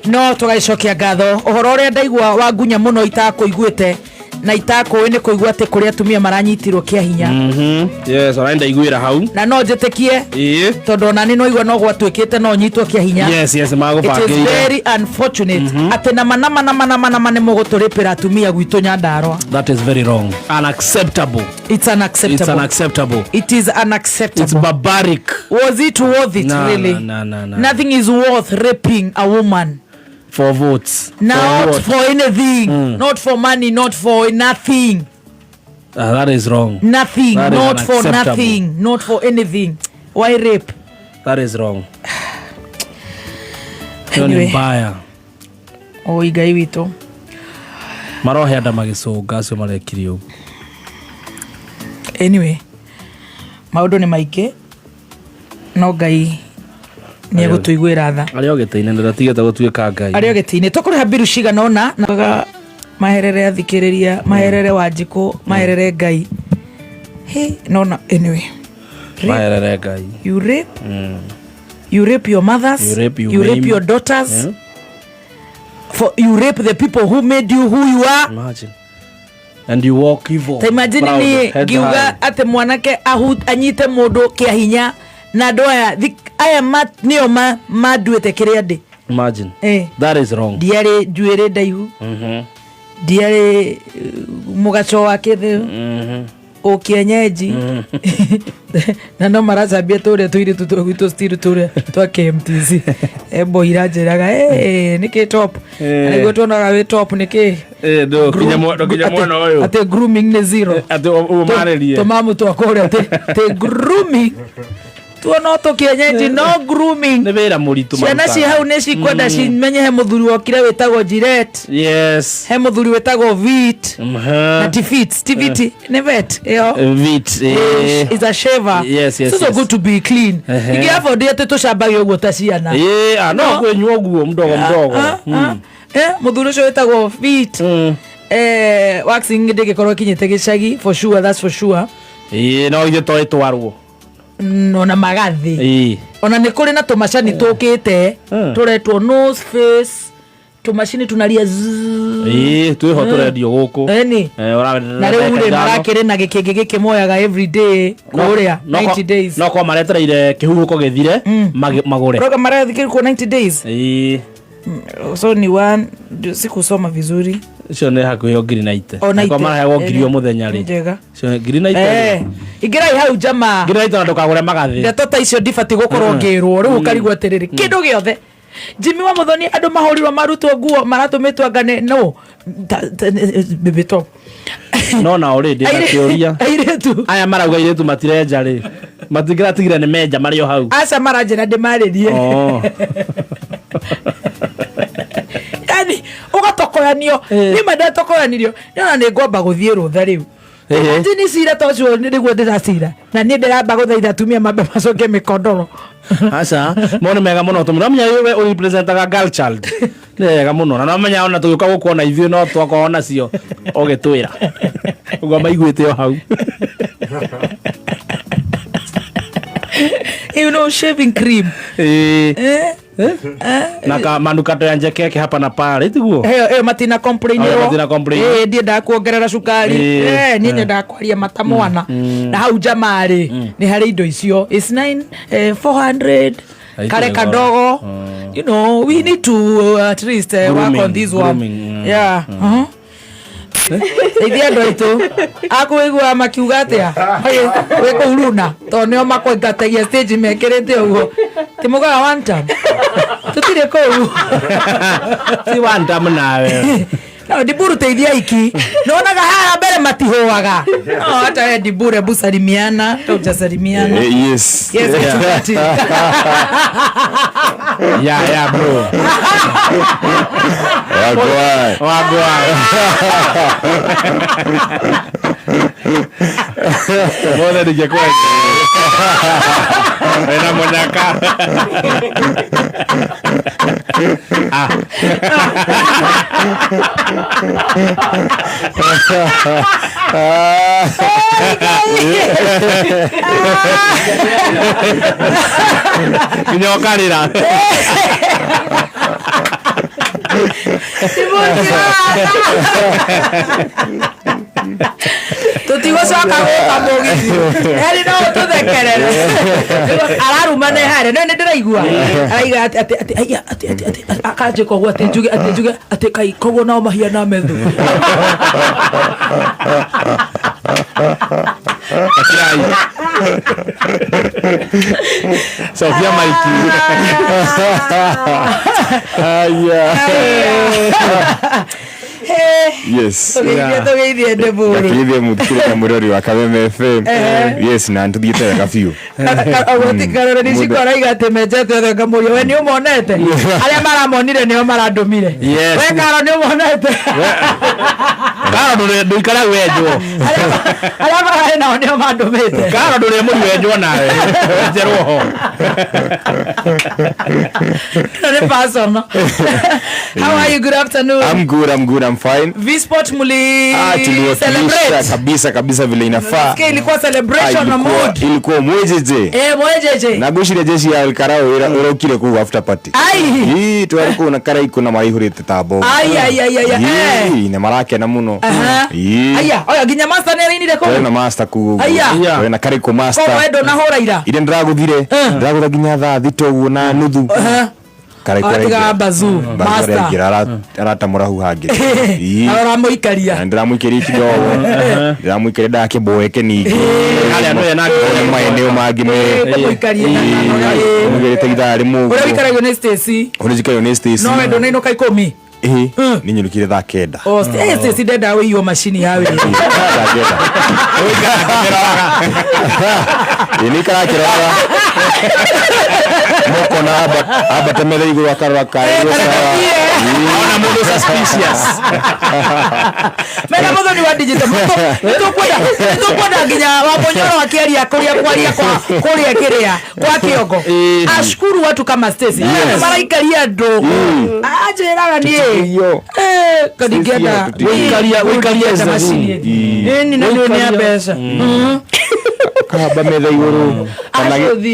no tugaicokia ngatho uhoro uria ndaigua wa ngunya muno itakuiguite na itakuwi ni kuigua ati kuria atumia maranyitirwo kia hinya yes ona ndaiguira hau na no njitikie tondu nani no igua no gwatwikite no nyitwo kia hinya yes magubangire it is very unfortunate ati na mana ni muguturipira atumia gwitu Nyandarua. That is very wrong, unacceptable. It's unacceptable. It is unacceptable. It's barbaric. Was it worth it? Really? No. Nothing is worth raping a woman for votes. Not for anything. Not for money, not for nothing. That is wrong. Nothing. That not for nothing. Not for anything. Why rape? That is wrong. Anyway. Mbaya. Igai wito. Marohe anda magicunga acio marekirio. Anyway. Maundu ni maingĩ. No Ngai ni egũtũiguĩra tha. Arĩa ogete-inĩ ndatigĩte gũtuĩka Ngai. Arĩa ogete-inĩ tũkũrĩha mbiru cigana ũna na maherere athikĩrĩria maherere Wanjikũ maherere Ngai. No anyway. Maherere Ngai. You rape. You rape your mothers. You rape your daughters. Yeah. You rape the people who made you who you are. Imagine. And you walk evil. Imagine ni giuga ate mwanake anyite mundu kia hinya na ndoya aya nio maduete kiria ndi. Imagine. That is wrong. Diare juere ndaihu. Diare mugacho wake o kienyeji na no maracambia turia tuiri tutugwito stiru turia twa KMTC ebo iranjiraga niki top niguo tuonaga wi top niki ndo kinya mwana uyu ate grooming ni zero ate umarerie tomamu twakore ate grooming tuona to kienyeji no grooming ne wira muritu mama ciana ci hau ne cikwenda cimenye he muthuri wokire wetagwo Gillette. Yes, he muthuri wetagwo Vit na Tivit ne vet Vit is a shaver. Yes. So good to be clean igi hapo ndiye tucambagio uguo ta ciana no kwenywa uguo mdogo muthuri ucio wetagwo Vit waxing ndigikorwo kinyite gicagi for sure, that's for sure. No ithe twitwarwo no na magathi ona ni kuri na tumacani tukite turetwo nose face tumacini tunaria twiho turendio guku na riu marakire na gikingi gikimoyaga every day kuria 90 days no kwa maretereire kihuruko githire magure program marathikiri kwa 90 days so ni one sikusoma vizuri cio nä hakuhä o ngiri naite kwa marahegwo ngiri o muthenya rä ngiri naite ingä hau njama ngiri naite na ndåkagå re magathä ndeto ta icio ndibati gå korwo ngä rwo rä u ũkarigwo atä rä rä kä ndå gä othe Jimmy wa Muthoni andå mahå rirwo marutwo nguo maratå mä two ngane no bä top no na already na kä å ria aya marauga irä tu matirenja rä matingä ratigire nä menja marä o hau aca maranjä na ndä marä rie yani ugatokoranio ni mandatokoranirio na ni ngomba guthie rutha riu ni cira tocio ni niguo ndiracira na ni ndiramba guthaitha atumia mambe macoke mikondoro aca mone mega muno tumramya we o representaga girl child ni mega muno na namenya ona tugiuka gukuona ithuĩ no twakona cio ogitwira ugo maiguite o hau you know shaving cream na manukato ya njekeke hapa na pale tiguo matina complain ndie ndakuongerera cukari ni ndenda kwaria matamwana na hau jamari ni hari indo icio is 400 kare kadogo you know we need to at least work on this one yeah ithia ndo itu akuigua makiuga atia we kuruna to nio makwengatagia stage mekirite uguo timugaga one time tutire kuu si one time nawe no diburu teithia iki nonaga haha mbere matihuaga no hata dibure busalimiana tutasalimiana yes yeah bro wagwa mbona ningekuwa ena mwanaka kinyokarira Tutigocoka gũka mũgithi eri no tũthekerere araruma nĩ harĩa nĩ ndĩraigua araiga atĩ akanjĩka ũguo atĩ njuge atĩ kai koguo nao mahiana methu Sofia Maiki. Yes. Tugeithie ndeburu Tugeithie mutukire na murori wa Kameme FM. Yes, na ntuthiite wega biũ. Karora ni cikora igate mejete othe ngamuria we ni umonete aria maramonire nio marandumire we karo ni umonete Karo nduikara wenjwo aria marahe nao nio mandumite Karo ndure muri wenjwo nawe wenjerwo ho ni person. How are you? Good afternoon. I'm good, I'm fine. V-Sport muli celebrate kabisa vile inafaa. Ilikuwa celebration na mood. Ilikuwa mwejeje. Mwejeje. Na gushire jeshi ya Karao urokire ku after party. Hii twariko na kara iko na marihurite tabo. Ne marake na muno. Oya ginya master ne rinire ko. Na master ku. Na kara iko master. Ko wedo na horaira. Ire ndaguthire. Ndagutha ginya thaa thito uguo na nuthu. Atiga bazu master arata murahu hangi aramuikaria ndiramuikeria kidogo ndiramuikeria ndake boeke ningi ale no yana maeneo mangi muikaria mugerete githari mu uri wikarayo ne Stacy uri jikayo ne Stacy no wendo nino kai komi ninyurukire thaa kenda Stacy deda we yo machine yawe ini kara kirara moko na abatemere iguru akarora kai ona mundu suspicious mena muthoni wa digital tukwenda nginya wabonyoro akiaria kuria kiria kwa kiongo ashukuru watu kama Stacy maraikaria ndo ajeraga nie kadigenda wikaria machine ni abesa kaba metha iguru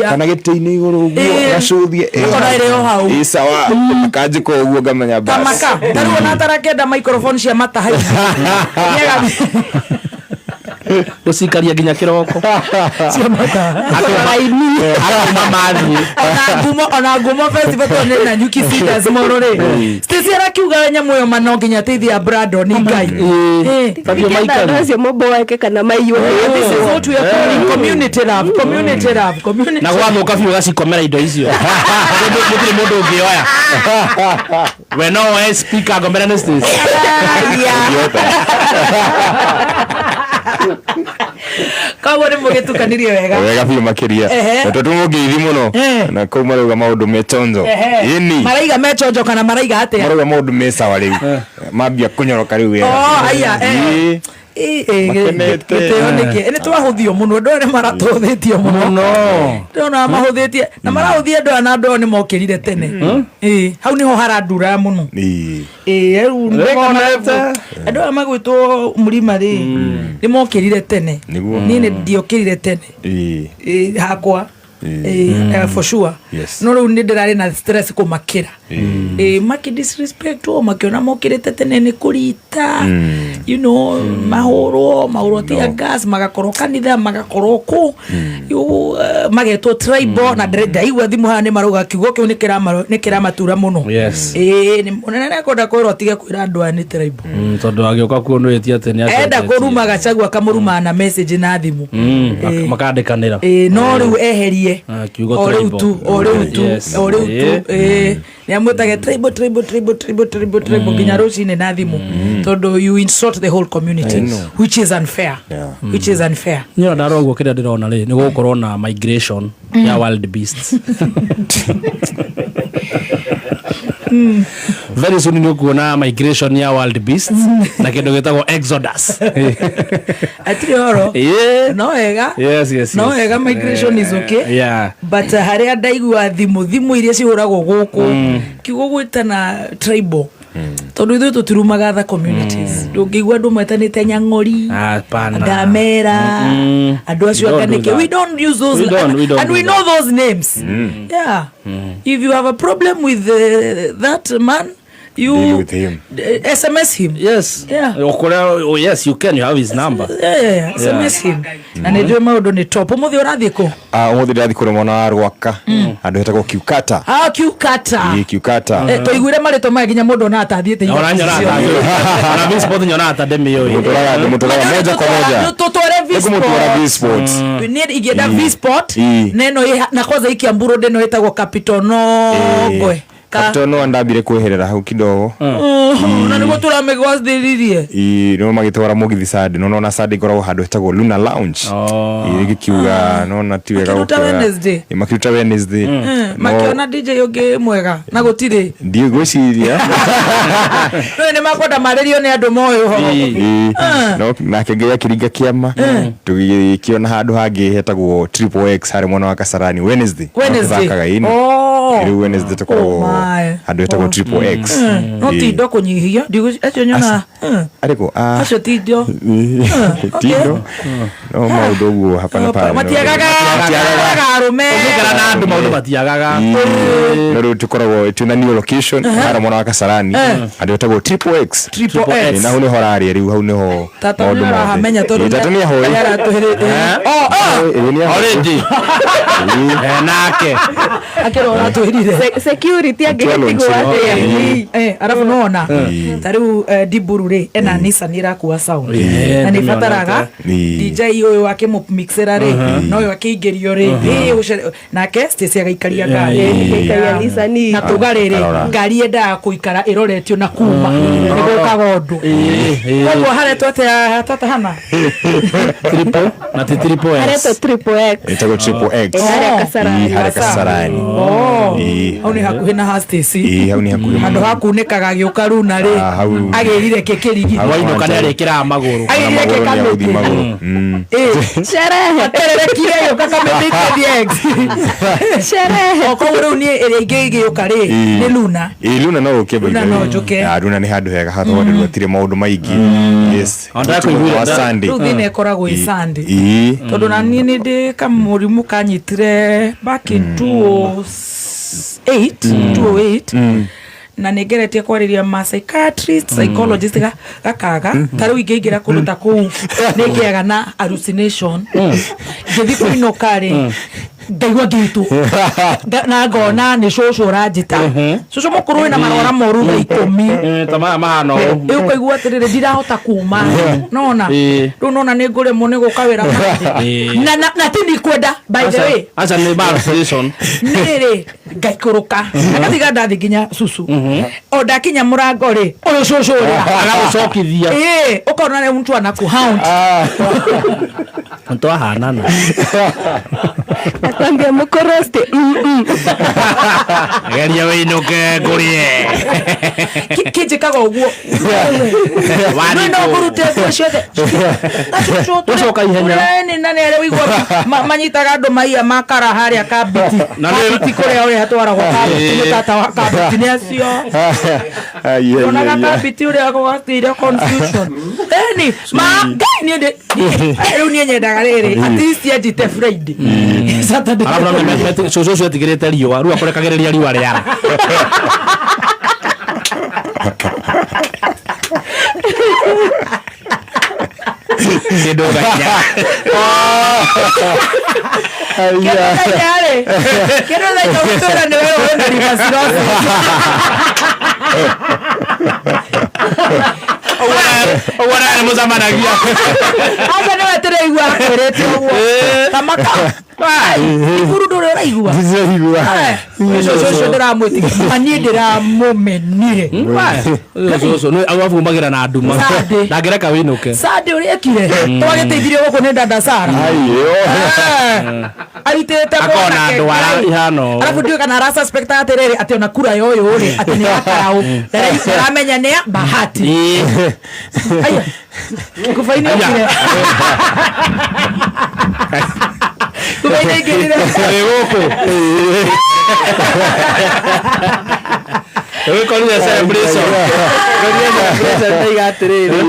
kana gitini iguru uguo gacuthie ona ireo hau sawa kanjiko uguo ngamenya basi kamaka taruo na tarakenda microphone cia mata hai usikaria ginya kiroko cia mata ona ngumo festival to na nyuki sitas morore Stacy arakiuga nyamu yo mano ginya teithia Brandon ni ngai Fabio Michael Ndio mambo yake kana maiyo. This is what we are calling community love. Na gwa muka biu gacikomera indo icio mutire mundu ungioya we no we speaker ngomera ne Stacy kago ni mugitukanirie wega biu makiria toto mugithi muno na ko maruga maundu mechonjo ini maraiga mechonjo kana maraiga atia maruga maundu mesawa riu mambia kunyoroka riu wega ene twahuthio muno ndo ne maratuthitio muno ndona mahuthitie na marahuthia ndo na ndo ni mokirire tene hau niho harandura muno ndo amagwitwo murima ri ni mokirire tene ni ndiokirire tene hakwa for sure no ru ni ndirari na stress kumakira maki disrespect o makiona mokirite tene ni kurita you know mahoro tia gas magakorwo kanitha magakorwo magetwo tribal na ndaigua thimu ha ni maruga kiugo kiu ni kiramatura muno ni munene konda kwiro tige kwira andu ani tribal tondu agioka kuonetie atene enda kuruma gacagua kamuruma na message na thimu makandikanira no riu eherie o riu tu ni amutage tribal ginya rucine na thimu tondu you insult the whole community which is unfair nyo ndaroguo kida ndirona ri ni gukorwo na migration ya wild beasts very soon ni kuona migration ya wild beasts na kindo gitagwo exodus atrioro no wega no wega migration is okay but haria ndaigua thimu iria cihuragwo guku kiugo gwitana tribal tondu ithu tutirumaga tha communities ndungigua andu metanite nyang'ori ngamera andu acio akanike we don't use those and we know those names if you have a problem with that man deal with him. SMS him. Yes. Yeah. Oh yes, you can. You have his number. Yeah. SMS him. Na nä ndå maå ndå nä top. Å må thä å rathiä kå? Å må thä ndathi kå rä mwana wa rwaka andå hetagwo kiukata. Kiukata. Kiukata. Tå iguire marä two maya nginya må ndå ona atathiä te Ona nyona ata ndemi yo. Må tåraga moja kwa moja. Tå tware V-Sport. ingä enda V-Sport neno na kwanza ikiamburu ndeno ĩtagwo Capital Nogwe. Captain no andambire kweherera hau kidogo. Na nĩguo tũramĩgwacithĩririe. No magĩtwara mũgithi Sunday no na Sunday ikoragwo handũ hetagwo Luna Lounge. Gĩkiuga no na ti wega gũkĩra. Makiruta Wednesday. Makĩona DJ ũngĩ mwega na gũtirĩ. Ndigwĩciria. No nĩ makwenda marĩrio nĩ andũ moĩ ũhoro. No nake ngai akĩringa kĩama tũgĩkĩona handũ hangĩ hetagwo Triple X harĩ mwana wa Kasarani Wednesday. Thakaga ini. Rĩu Wednesday tũkoragwo handå hetagwo Triple X. No ti indo kũnyihia acio nyona arĩkũ acio ti indo no maũndũ ũguo hapa na pale matiagaga arũme ũgĩkara na andũ maũndũ matiagaga. no rĩu tũkoragwo twĩna new location harĩa mwana wa Kasarani handũ hetagwo Triple X. Na hau nĩho rarĩa rĩu hau nĩho maũndũ mahamenya tondũ tatu nĩ ahoĩ already nake akĩrora twĩrire security angĩgĩtigwo atĩa. Arabu nona ta rĩu Diburu rĩ ena Nissan ĩrakuwa sound na nĩ bataraga DJ ũyũ akĩmũmixera rĩ no ũyũ akĩingĩrio rĩ nake stage agaikaria ngari na tuga rĩrĩ ngari yendaga kũikara ĩroretio na kuma nĩgũkaga ũndũ koguo haretwo atĩa hana triple na triple X Haretwo Triple X hetagwo Triple X harĩa Kasarani. Hau nĩ hakuhĩ na Hastings. Hau nĩ hakuhĩ handũ ha kunĩkaga gĩũka Luna rĩ agĩrire kĩkĩrigithia wainũka nĩ arĩkĩraga magũrũ agĩrire kĩkamĩti sherehe atererekire gĩũka kamĩtĩkĩrie X sherehe okoguo rĩu niĩ ĩrĩa ingĩ gĩũka rĩ nĩ Luna. Luna no ũkĩe Luna no njũke. Luna nĩ handũ hega hathondekwo hatirĩ maũndũ maingĩ. Yes rĩu thĩinĩ ĩkoragwo ĩ Sunday tondũ na niĩ nĩ ndĩ kamũrimũ kanyitire back in 2008 na nĩngeretie kwarĩria ma psychiatrist psychologist gakaga ta rĩu ingĩingĩra kũndũ ta kũu nĩngĩaga na hallucination ngĩthiĩ kũinũka rĩ ngaigua ngĩtũ na ngona nĩ cũcũ ũranjĩta cũcũ mũkũrũ wĩna marora moru thaa 10 ta maya mahana ũũ ũkaigua atĩrĩrĩ ndirahota kuma nona rĩu nona nĩ ngũremwo nĩ gũka wĩra na ti ndikwenda by the way aca nĩ bar station nĩrĩ ngaikũrũka agatiga ndathi nginya cũcũ o ndakinya mũrango rĩ ũyũ cũcũ ũrĩa agagũcokithia ũkona nĩ mtu anakuhound twahanana akwambia mũkorosti geria wĩinũke ngũrĩe kĩnjĩkaga ũguo no ngũrute nguo ciothe ũcoka ihenya na nĩ arĩa wĩigua manyitaga andũ maiya makara harĩa kabiti kũrĩa ũrĩa atwaragwo kabiti tata wa kabiti nĩ acio onaga kabiti ũrĩa gũgatĩire confusion eni ngai rĩu niĩ nyendaga rĩrĩ at least enjite Friday Saturday cũcũ ũcio etigĩrĩte riũa rĩu akũrekagĩrĩria riũa rĩara kĩndũ ganya kĩndũ ganya gũtũra nĩ wewe wĩna ribaciroti ũguo narĩ mũcamanagia aca nĩ wetereigua akwĩrĩte ũguo tamaka iburu ndũrĩ ũraigua ũcio ndĩramwĩtigia mani ndĩramũmenire agafumagĩra na nduma ndangĩreka wĩinũke Sunday ũrĩa ekire twagĩteithirio gũkũ nĩ dada Sara aritĩte akona ndwara ihana ũũ arabu ndiũĩ kana arasuspect atĩrĩrĩ atĩ ona kura ya ũyũ rĩ atĩ nĩ yakaraũ aramenya nĩ Bahati aya kufaini okire kufaini ikirire gũkũ wewe kwa nini celebration ndaiga atĩrĩrĩ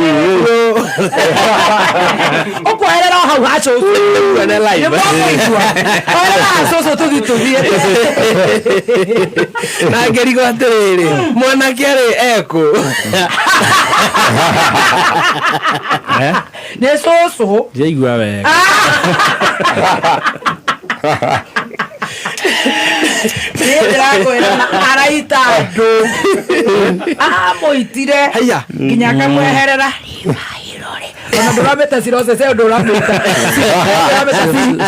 ukwerera hau hacu ne live oera soso tuthituthie na ngerigo atiriri mwana kiari eko ne soso Jaigua wega. araita andu amoitire nginya akamweherera ona nduramete cirose se nduramete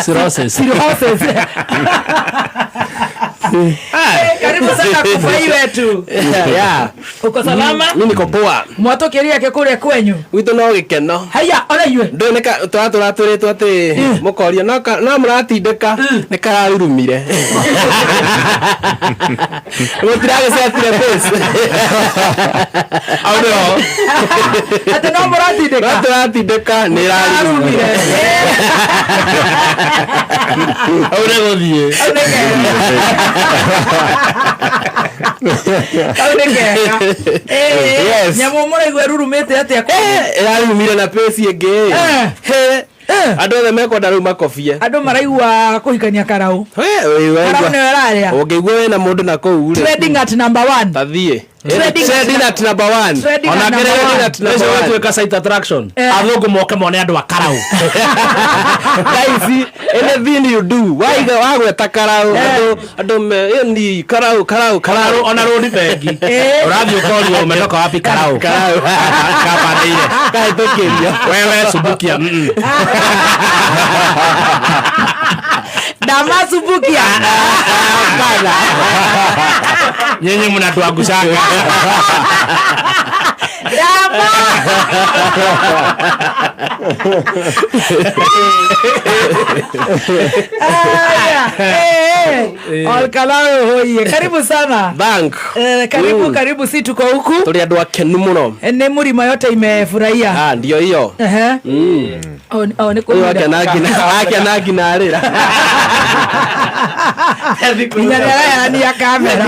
cirose karibu sana kufai wetu uko salama mimi niko poa mwatokeria ke kuria kwenyu wito no gikeno haya ona yue ndoneka twaturaturitwo ati mukoria no muratindika ni kararurumire mutirage setire pesa auno ati no muratindika ni rarurumire Auno gothie. Nyamu muraigua rurumite atia rarurumire na pesa ingi andu othe mekwenda riu makobie andu maraigua kuhikania karau karau ni weraria ungeigua wena mundu na kou ri trading at number 1 tathie trading at number 1 Ona gerera ndio watu weka site attraction. Athungu moke mone andu akarau. Guys, anything you do, why wagweta karau andu ni karau Ona road bengi. Urathi ukorio umetoka wapi karau? Kapandeire. Kahitokeria. Wewe subukia. Dama subukia. Bana. Nyenye mnatuangushaga. Dama. Alkalao hoye. Karibu sana. Bank. Karibu si tuko huku. Tuli andu akenu muno. Ene murima yote imefurahia. Ndio hiyo. Ni kwa akena narira. Ni ya kamera.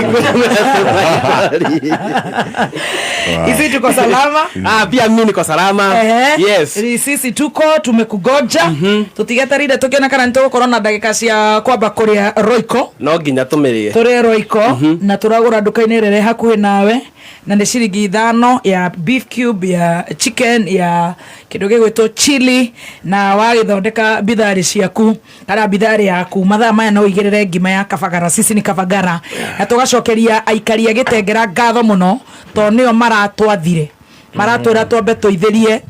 Isi tuko salama. Pia mimi niko salama. Yes. Sisi tuko tumekugoja. Tutigetarire tukiona kana nitoko corona ndagika cia kwamba kuria roiko. No nginya tumirie. Turi roiko na turagura nduka-ini rere hakuhi nawe na ni ciringi 5 ya beef cube ya chicken ya kindu gigwitwo chili na wagithondeka bidhari ciaku kana bidhari yaku mathaa maya no igirire ngima ya kabagara. Sisi ni kabagara na tugacokeria aikaria gitengera ngatho muno to nio maratwathire maratwira twambe tuitherie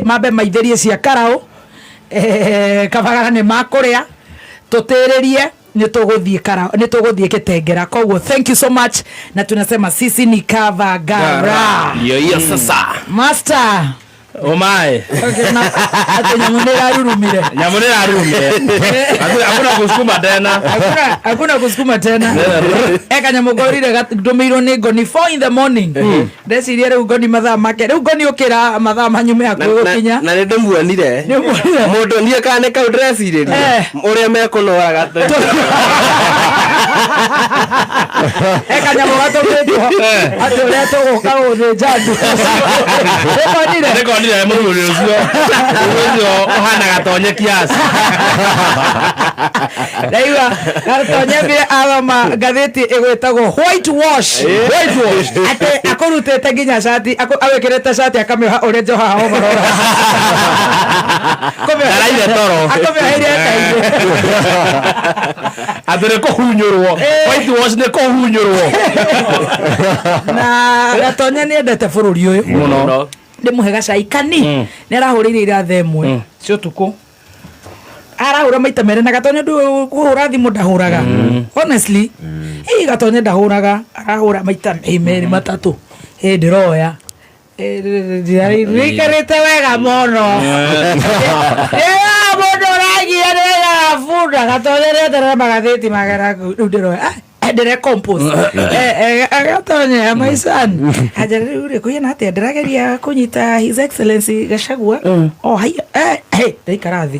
mambe maitherie cia karau kabagara ni makuria tutiririe nituguthie kitengera. Koguo thank you so much na tunasema sisi ni kabagara. Hiyo sasa master Omae. okay na atunyamunira rurumire Hakuna kusukuma tena. Hakuna kusukuma tena. Eka nyamugorire ndumirwo ni ngoni 4 in the morning. Ndecirie riu ngoni mathaa make riu ngoni ukira mathaa manyume akugukinya na ni ndumuonire mundu nie kane kau ndreciririe uria mekunoraga eka nyamugatugitwo ati uria tuguka uthinja andu Niko ndire mururi ucio uhana gatonye kiasi. Daiwa gatonye bi alama gatheti igwetagwo white wash ate akorutete nginya shati awekirete shati akamiha uria njoha ho morora Araire toro. akomeheire kaide Athire kuhunyurwo. White wash ni kuhunyurwo. na gatonye ni endete bururi uyu Muno. ndimuhe gacai kani ni arahurire irathe imwe cio tuku arahura maita mere na gatonye ndu kuhura thimu ndahuraga honestly gatonye ndahuraga arahura maita meri matatu ndiroya rikarite wega mono mundu ragia nega funda gatonye ndetere magatheti magaraku riu ndiroya ndire compose agatonye my son ajariure kuyena ati ndirageria kunyita his excellency Gachagua haya ndaikarathi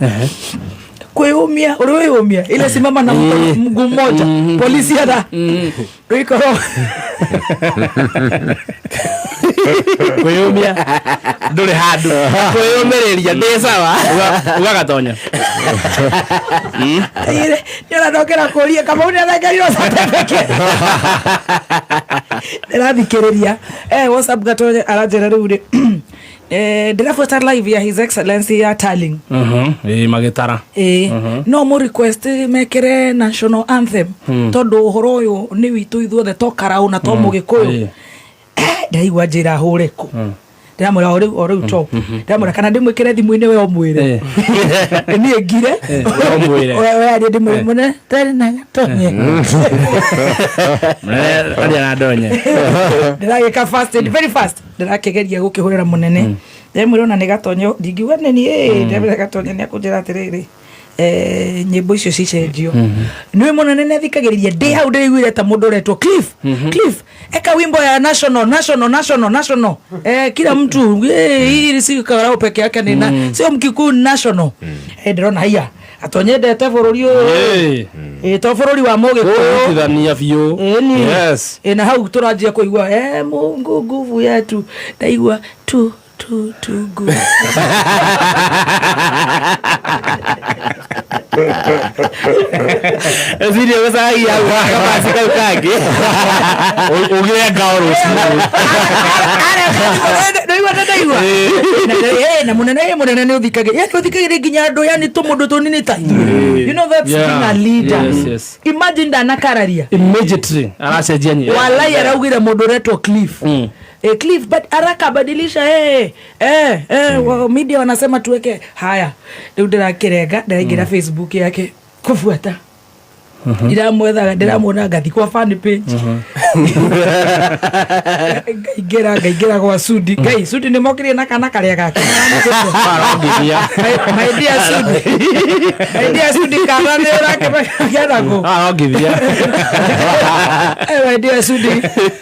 kwĩumia ũrĩumia ile simama na mguu mmoja polisi ada rikoro kwĩyũmia ndũrĩ handũ kwĩyũmĩrĩria ndĩ sawa ugagatonya nĩona ndokĩra kũria Kamau nĩathengerirwo certificate ndĩrathikĩrĩria WhatsApp Gatonye aranjĩra rĩu rĩ ndĩrabuata live ya His Excellency ya Tarling magĩtara no mũ request mekĩre national anthem tondũ ũhoro ũyũ nĩ witũ ithuothe tokaraũ na to mũgĩkũyũ ndaigua njĩra hũre kũ ndamwĩra o rĩu top ndamwĩra kana ndĩmwĩkĩre thimũ-inĩ we ũmwĩre niĩ ngire we arie ndĩmwĩre tarĩ na Gatonye aria na ndonye ndĩragĩka fast and very fast ndĩrakĩgeria gũkĩhũrĩra mũnene ndĩmwĩre ona nĩ Gatonye ndingiuga nĩ niĩ ndĩmwĩre Gatonye nĩakũnjĩra atĩrĩrĩ nyĩmbo icio cicenjio nĩwe mũnene nĩathikagĩrĩria ndĩ hau ndĩiguire ta mũndũ ũretwo Cliff eka wimbo ya national kila mtu hii si karao peke yake nina sio Mkikuyu national ndĩrona haya Gatonye ndete bũrũri ũyũ to bũrũri wa mũgĩkũyũ kithania biũ yes na hau tũranjia kũigua Mungu nguvu yetu ndaigua tu good Ezidio gũcagia kabasi kau kangĩ ũgĩre ngao rũciũ na mũnene nĩ ũthikagĩrĩria nginya andũ yani tũmũndũ tũnini ta you know that's being a leader. Yes. Imagine ndanakararia immediately aracenjia nyĩra walai araugire mũndũ ũretwo Cliff Cliff but araka badilisha media wanasema tuweke haya leo ndĩraingira Facebook yake kufuata ndiramwethaga ngathi kwa fan page ngaingĩra gwa Sudi Sudi nĩ mokirie na kana karĩa gake my dear Sudi kana nĩ ũrakĩgera go arongithia my dear Sudi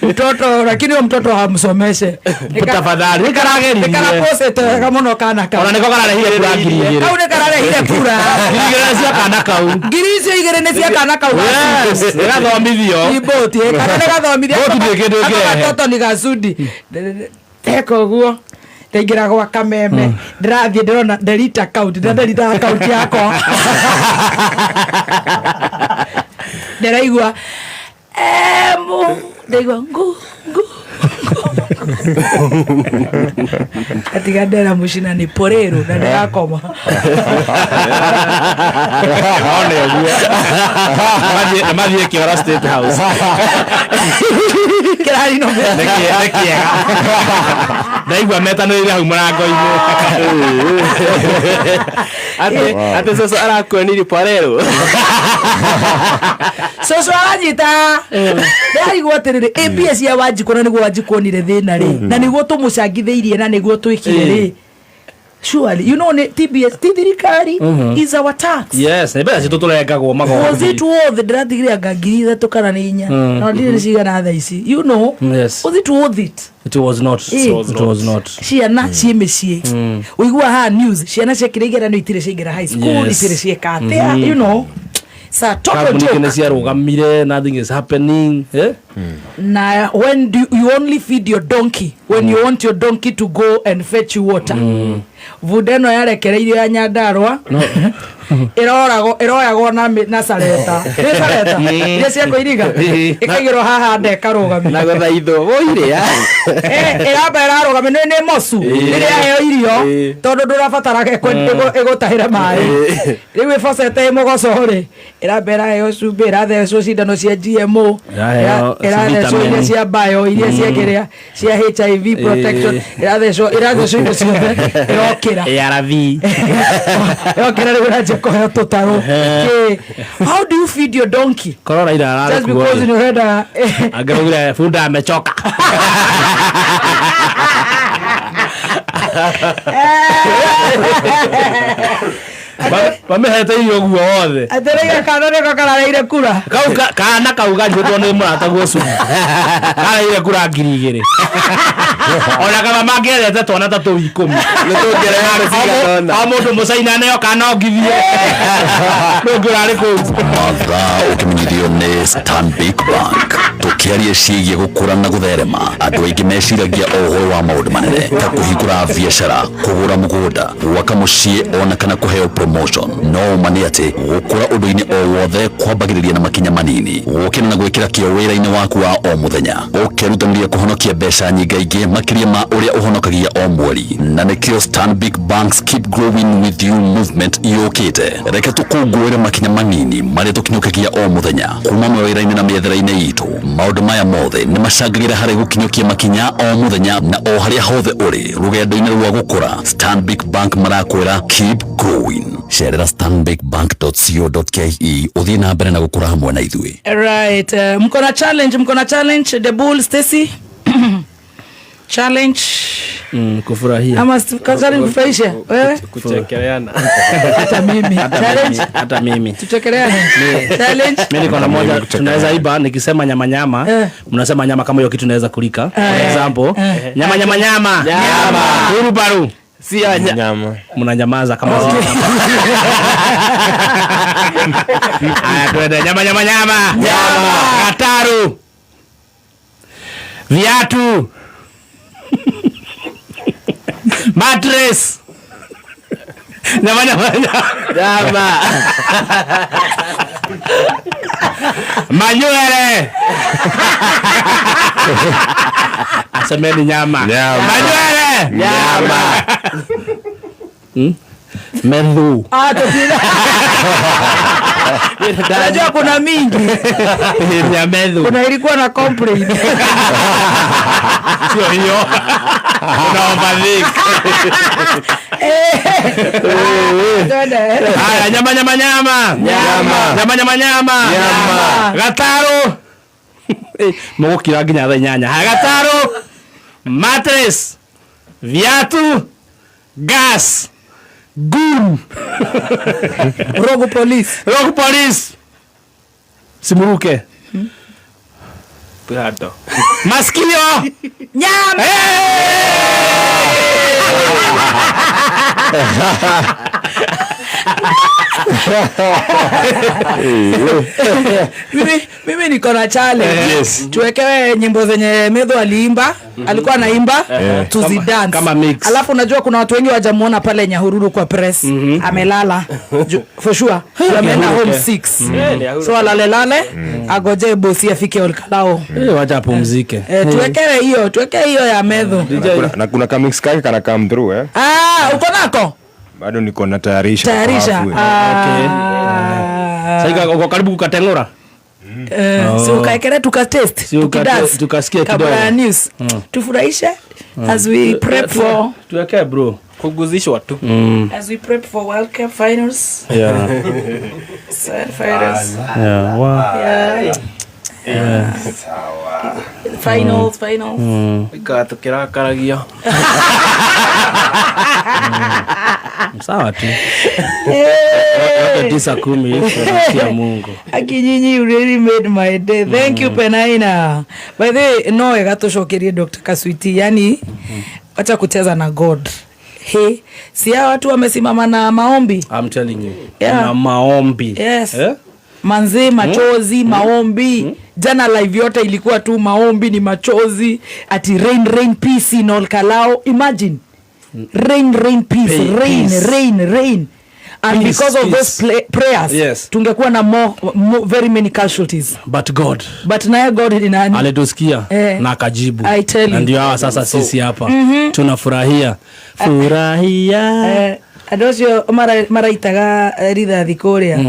mtoto lakini mtoto hamsomeshe tafadhali nikara post wega mũno kana kau ona nĩko kararehire kura ngiri igĩrĩ kau nĩ kararehire kura ngiri igĩrĩ cia kana kau ngiri icio igĩrĩ nĩ cia kana kau nĩgathomithio iboti kana nĩgathomithio watoto ni Gasudi eko guo ndaingĩra gwa Kameme ndĩrathiĩ ndĩrona delete account yakwa ndĩraigua ndaigua ngu atiga ndera mucina ni porero na ndakoma one ũguo mathiĩ Kĩora State House kĩrari no nĩkĩega ndaigua metanĩrĩire hau mũrango-inĩ atĩ coco arakuonire porero coco aranyita ndaigua atĩrĩrĩ APS ya Wanjikũ na nĩguo Wanjikũ onire thĩna rĩ na nĩguo tũmũcangithĩirie na nĩguo twĩkire rĩ surely you know TBS thirikari is our tax yes nĩ mbeca tũtũrengagwo magoti was it worth ndĩrathigĩria ngiri 3 kana 4 na ndĩrĩ cigana thaa ici you know yes was it worth it it was not ciana ciĩ mĩciĩ ũigua ha news ciana ciakĩrĩ igeranio itirĩ ciaingĩra high school itirĩ cieka atia you know sa total joke kambuni ciarũgamire nothing is happening na when you only feed your donkey when you want your donkey to go and fetch you water vudeno yarekereirio ya Nyandarua iroyagwo na sareta iria ciakwo iriga ikaigĩrwo haha ndekarũgamio na gũthaithwo woire ĩramba ĩrarũgamio nĩ mocu rĩrĩa heo irio tondũ ndũrabatara ĩgũtahĩre maĩ rĩu ĩbocete mũgoco-rĩ ĩramba ĩraheo cumbĩ ĩrathecwo cindano cia GMO ĩrathecwo iria cia bio iria ciakĩrĩa cia HIV protection ĩrathecwo indo ciothe ĩrokĩra ARV ĩrokĩra rĩu ĩranjia kũheo tũtarũ how do you feed your donkey korora ira just because you heard angaugire funda amechoka Pamehete iyo guo wothe. Aterega kana reko karareire kura. Kana kauga njutwo ni murata guocu. Karareire kura 2,000. Ona kama mangerete twana tatu 10. Nitungere mundu mucaina neo kana ongithie. Ndungurari ku. Ukimenyithio ni Stanbic Bank. Tukiaria ciĩgiĩ gũkũra na gũtherema. Andũ aingĩ meciragia ũhoro wa maũndũ manene ta kũhingũra biacara, kũgũra mũgũnda, gwaka mũciĩ ona kana kũheo promotion. No ma nĩ atĩ gũkũra ũndũ-inĩ o wothe kwambagĩrĩria na makinya manini. Gũkĩra na gwĩkĩra kĩyo wĩra-inĩ waku wa o mũthenya. Ũkerutanĩria kũhonokia mbeca nyingaingĩ makĩria ma ũrĩa ũhonokagia o mweri. Na nĩkĩo Stanbic Bank's Keep Growing With You movement yũkĩte. Reke tũkũngũĩre makinya manini marĩa tũkinyũkagia o mũthenya. Kuma mawĩra-inĩ na mĩethere-inĩ itũ. Maũndũ maya mothe nĩ macangagĩra harĩ gũkinyũkia makinya o mũthenya na o harĩa hothe ũrĩ rũgendo-inĩ rwa gũkũra. Stanbic Bank marakwĩra keep growing. Cerera stanbicbank.co.ke ũthiĩ na mbere na gũkũra hamwe na ithuĩ. Right, mko na challenge the bull Stacy. Challenge kufurahia ama challenge kufurahisha wewe kuchekeleana. Hata mimi tuchekeleane challenge. Mimi niko na moja, tunaweza iba nikisema nyama mnasema nyama kama hiyo kitu tunaweza kulika. For example nyama baru Si nyama. Mnanyamaza kama si nyama. Twende nyama. Gataru. Viatu. Mattress. Nyama. Manywele. Asemeni nyama. Manywele. Nyama. Medhu. Tofira. Unajua kuna mingi. Ya medhu. Kuna ilikuwa na complaint. Sio hiyo. Unaombadhika. Haya, nyama. Gataro. Mugukira nginya tha nyanya. Gataro. Mattress. Viatu. Gas. Gun. Rogue police. Simuruke. Prato. Maskio. Nyama. Mimi niko na challenge. Yes. Tuwekewe nyimbo zenye Medho aliimba, alikuwa anaimba tuzidance. Kama mix. Alafu unajua kuna watu wengi wajamuona pale Nyahururu kwa press. Amelala. For sure. Ameenda home 6. So alale agoje bosi afike Olkalao. Wacha apumzike. Tuweke hiyo ya Medho. Na kuna kamix kake kana come through Uko nako? Bado niko na tayarisha. Okay. Sasa uko karibu kukatengura. So ukaekere tukatest. Tukasikia kidogo. Kabla news. Tufurahishe as we prep for tuweke bro. Kuguzishwa tu. As we prep for World Cup finals. Yeah. Finals. Yeah. Wow. Yeah. Finals. Ika tukirakaragia. Sawa tu. Tisa 10 kwa Mungu. Akinyinyi, you really made my day. Thank you Penaina. By the way, no egatoshokerie Dr. Kaswiti, yani acha kucheza na God. Hey, si hao watu wamesimama na maombi. I'm telling you. Na maombi. Yes. Manze machozi, maombi. Jana live yote ilikuwa tu maombi ni machozi. Ati rain peace in Olkalao. Imagine. Rain peace. Rain. And peace, because of those prayers, yes, tungekuwa na more very many casualties. But naye God ni nani? Alitusikia na akajibu. Na ndio hawa sasa sisi hapa tunafurahia. Adocio mara itaga rithathi kuria.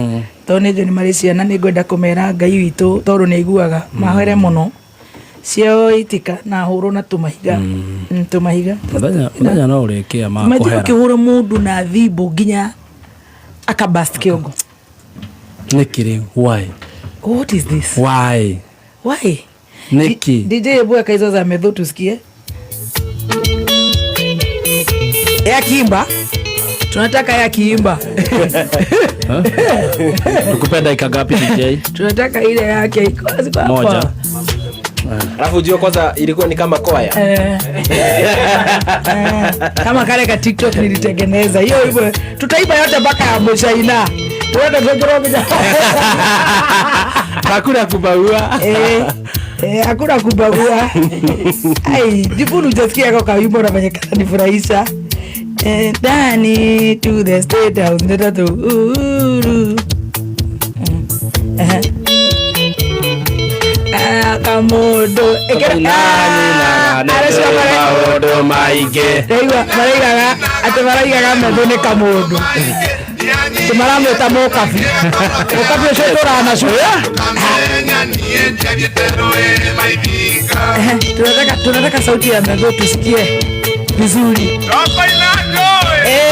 Tone jo ni Malaysia na ngwenda kumera Ngai witũ tondũ nĩ aiguaga mahere mũno. Cio itika na huru na tumahiga. Tumahiga. Ndanya no urekia ma kuhera. Kihura mundu na thibu nginya akabast kiogo. Nikiri, why? What is this? Why? Niki. DJ Ebu akaizo za Medho tusikie. Kimba Tunataka ya kiimba. Tukupe dakika ngapi DJ? Tunataka ile yake iko hapa. Moja. Alafu jua kwanza ilikuwa ni kama kwaya. Kama kale ka TikTok nilitengeneza. Hiyo hivyo tutaiba yote mpaka ya Mshaina. Tuende tukiroga. Hakuna kubagua. Hakuna kubagua. Ai, jipunu jasikia kwa kawimbo na venye kanifurahisha. Dani to the state house ndeta tu. Kamodo Kamodo maige. Reiwa maraigaga ate maraigaga methone kamodo. Tumaramweta Mokabi. Mokabi ucio turana cuya. Tunataka sauti ya Metho tusikie vizuri.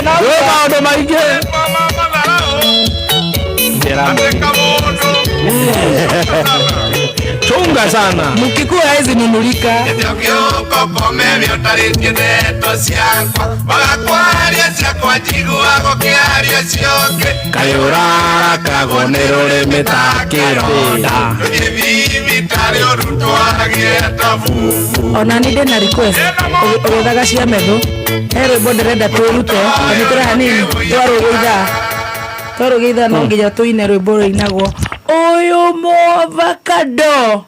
Na Kamodo maige. Chunga sana. Mkikuwa hizi nunulika. Kayora kagonero le metakero. Ona ninde na request. Ogethaga cia Metho. Rwimbo ndirenda twirute. Kanitira hanini. Twarugeitha no nginya tuine rwimbo ruinagwo. Oyo avocado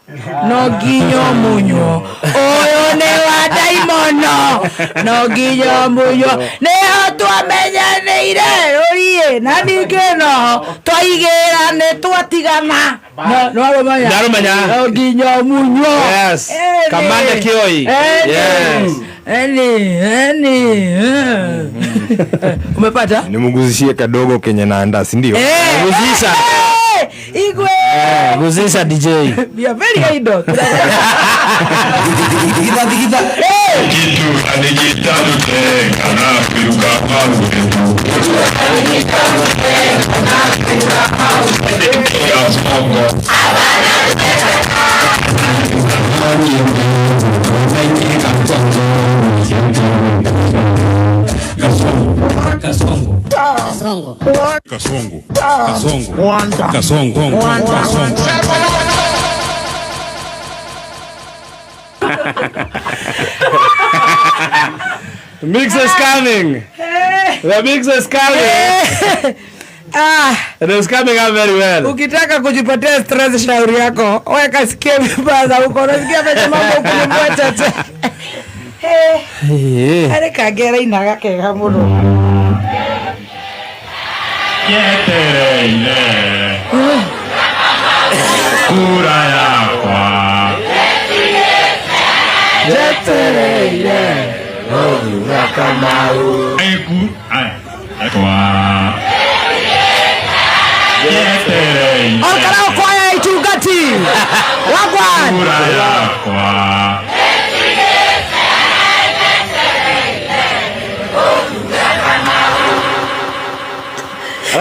no nginya munyo. Oyo ne wa daimono no nginya munyo. Neho twamenyanĩire ũrie na ningĩno twaigira nĩ twatigana. Narumanya. No nginya munyo. Yes. Kamanda Kioi. Yes. Umepata? Nimuguzishie kadogo kenye naanda, si ndio? Guzisha. Igwe. Guzisha DJ. We are very idol. Digita. Kitu anijitalu kana piruka pangu. Kasongo. Mix is coming. The mix is coming. It is coming up very well. Ukitaka kujipatia stress shauri yako, weka sikia vibaza huko, unasikia vile mambo kunibwa chache. Are kagera inaga kega muno. Yetereire. Kura yakwa. Yetereire. Oduga Kamau. Kwa. Yetereire. Okara kwaya itugati. Wagwan. Kura yakwa.